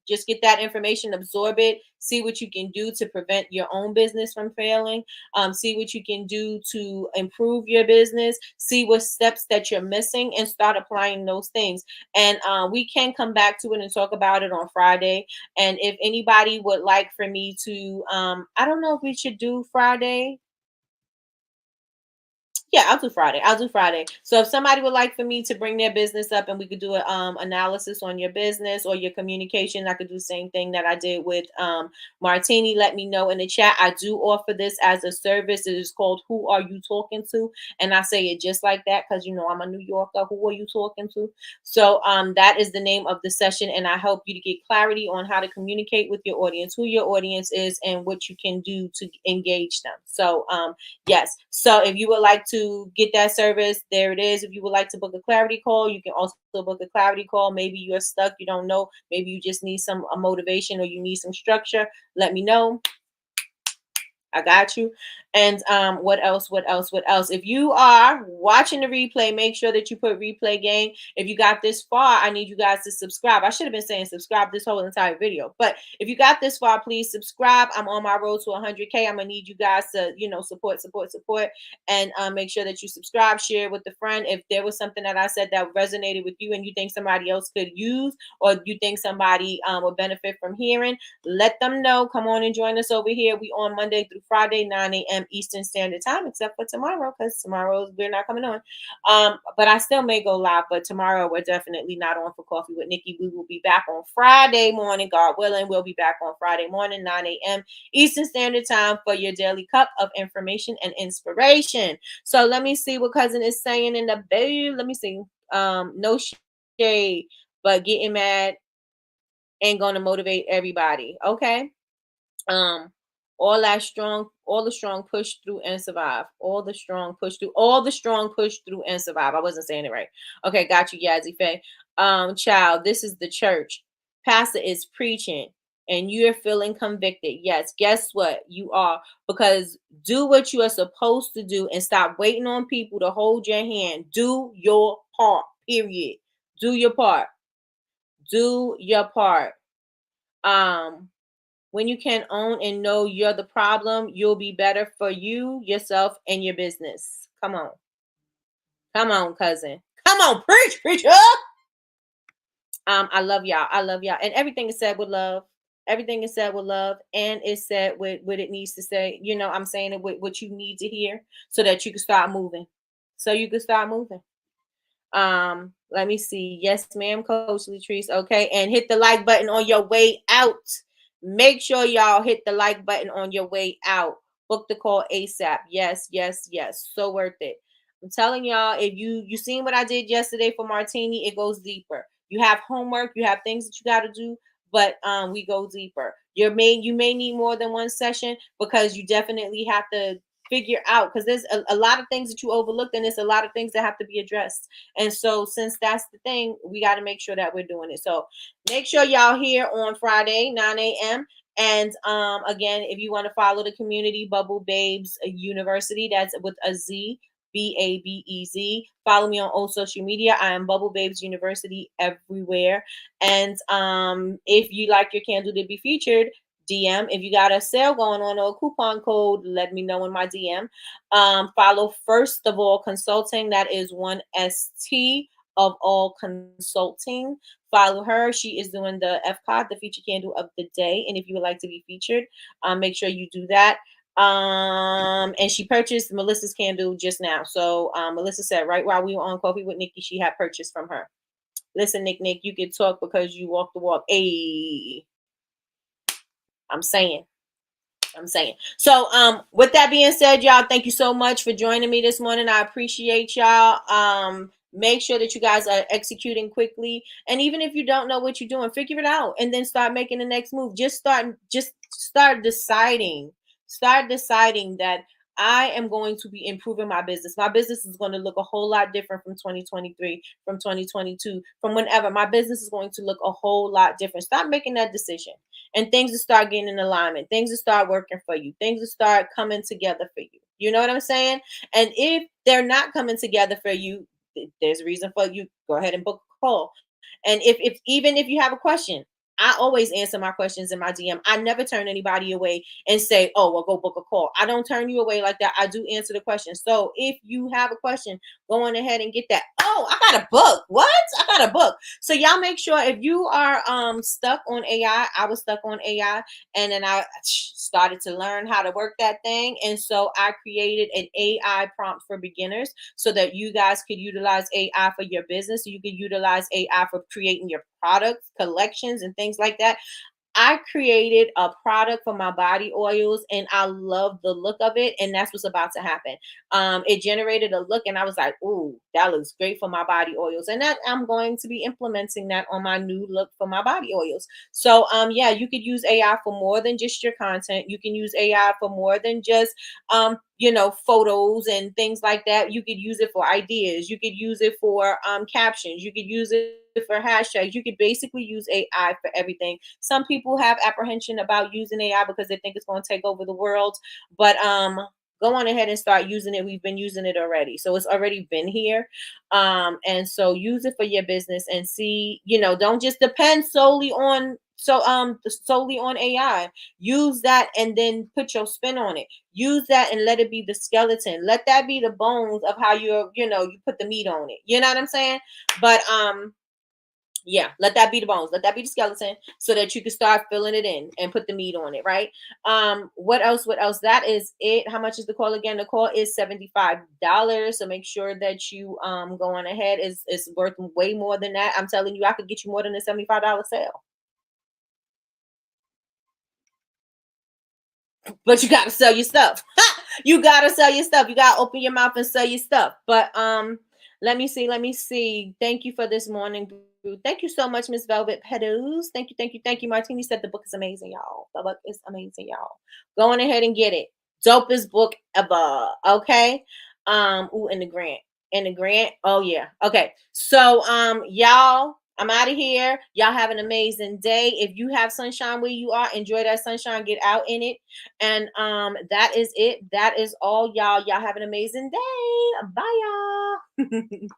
Speaker 2: just get that information, absorb it, see what you can do to prevent your own business from failing, see what you can do to improve your business, see what steps that you're missing, and start applying those things. And we can come back to it and talk about it on Friday. And if anybody would like for me to, I don't know if we should do Friday. Yeah, I'll do Friday. I'll do Friday. So if somebody would like for me to bring their business up and we could do an analysis on your business or your communication, I could do the same thing that I did with Martini. Let me know in the chat. I do offer this as a service. It is called Who Are You Talking To? And I say it just like that because, I'm a New Yorker. Who are you talking to? So that is the name of the session. And I help you to get clarity on how to communicate with your audience, who your audience is, and what you can do to engage them. So yes. So if you would like to get that service, there it is. If you would like to book a clarity call, you can also book a clarity call. Maybe you're stuck, you don't know. Maybe you just need some motivation or you need some structure. Let me know. I got you. And what else? What else? What else? If you are watching the replay, make sure that you put replay game. If you got this far, I need you guys to subscribe. I should have been saying subscribe this whole entire video, but if you got this far, please subscribe. I'm on my road to 100K. I'm gonna need you guys to, support, and make sure that you subscribe, share with a friend. If there was something that I said that resonated with you and you think somebody else could use, or you think somebody would benefit from hearing, let them know. Come on and join us over here. We on Monday through Friday, 9 a.m. Eastern Standard Time, except for tomorrow, because tomorrow we're not coming on. But I still may go live, but tomorrow we're definitely not on for Coffee with Nikki. We will be back on Friday morning, God willing. We'll be back on Friday morning, 9 a.m. Eastern Standard Time for your daily cup of information and inspiration. So let me see what cousin is saying in the bed. Let me see. No shade, but getting mad ain't gonna motivate everybody. Okay. Um, all the strong push through and survive. All the strong push through and survive. I wasn't saying it right. Okay, got you, Yazzie Faye. Child, this is the church. Pastor is preaching and you're feeling convicted. Yes, guess what? You are, because do what you are supposed to do and stop waiting on people to hold your hand. Do your part, period. Do your part. Do your part. When you can own and know you're the problem, you'll be better for you, yourself, and your business. Come on. Come on, cousin. Come on, preacher. I love y'all. I love y'all. And everything is said with love. Everything is said with love, and it's said with what it needs to say. I'm saying it with what you need to hear so that you can start moving. Let me see. Yes, ma'am, Coach Latrice. Okay, and hit the like button on your way out. Make sure y'all hit the like button on your way out. Book the call ASAP. Yes, yes, yes. So worth it. I'm telling y'all, if you seen what I did yesterday for Martini, it goes deeper. You have homework, you have things that you got to do, but we go deeper. You may need more than one session because you definitely have to figure out, because there's a lot of things that you overlooked and there's a lot of things that have to be addressed. And so since that's the thing, we got to make sure that we're doing it. So make sure y'all here on Friday, 9 a.m. And again, if you want to follow the community, Bubble Babes University, that's with a Z, BABEZ. Follow me on all social media. I am Bubble Babes University everywhere. And if you like your candle to be featured, DM. If you got a sale going on or a coupon code, let me know in my DM. Follow First of All Consulting. That is 1ST of All Consulting. Follow her. She is doing the FCOD, the feature candle of the day. And if you would like to be featured, make sure you do that. And she purchased Melissa's candle just now. So Melissa said right while we were on Coffee with Nikki, she had purchased from her. Listen, Nick, you can talk because you walk the walk. Hey, I'm saying. So, with that being said, y'all, thank you so much for joining me this morning. I appreciate y'all. Make sure that you guys are executing quickly. And even if you don't know what you're doing, figure it out and then start making the next move. Just start deciding. Start deciding that I am going to be improving my business. My business is going to look a whole lot different from 2023, from 2022, from whenever. My business is going to look a whole lot different. Start making that decision. And things will start getting in alignment. Things will start working for you. Things will start coming together for you. You know what I'm saying? And if they're not coming together for you, there's a reason for you. Go ahead and book a call. And if even if you have a question, I always answer my questions in my DM. I never turn anybody away and say, oh, well, go book a call. I don't turn you away like that. I do answer the question. So if you have a question, go on ahead and get that. Oh, I got a book. What? I got a book. So y'all make sure if you are stuck on AI, I was stuck on AI, and then I started to learn how to work that thing. And so I created an AI prompt for beginners so that you guys could utilize AI for your business. So you could utilize AI for creating your products, collections, and things like that. I created a product for my body oils and I love the look of it. And that's what's about to happen. It generated a look and I was like, ooh, that looks great for my body oils. And that I'm going to be implementing that on my new look for my body oils. So yeah, you could use AI for more than just your content. You can use AI for more than just photos and things like that. You could use it for ideas. You could use it for captions. You could use it for hashtags. You could basically use AI for everything. Some people have apprehension about using AI because they think it's going to take over the world, but go on ahead and start using it. We've been using it already, so it's already been here. And so use it for your business and see, don't just depend solely on AI. Use that and then put your spin on it. Use that and let it be the skeleton. Let that be the bones of how you put the meat on it. You know what I'm saying? But yeah, let that be the bones, let that be the skeleton, so that you can start filling it in and put the meat on it, right? What else? That is it. How much is the call again? The call is $75. So make sure that you go on ahead. It's worth way more than that. I'm telling you, I could get you more than a $75 sale. But you gotta sell your stuff. You gotta sell your stuff. You gotta open your mouth and sell your stuff. But let me see. Thank you for this morning. Thank you so much, Miss Velvet Petals. Thank you. Martini said the book is amazing, y'all. The book is amazing, y'all. Go on ahead and get it. Dopest book ever. Okay. Ooh, and the grant. Oh yeah. Okay. So y'all, I'm out of here. Y'all have an amazing day. If you have sunshine where you are, enjoy that sunshine. Get out in it. And that is it. That is all, y'all. Y'all have an amazing day. Bye, y'all.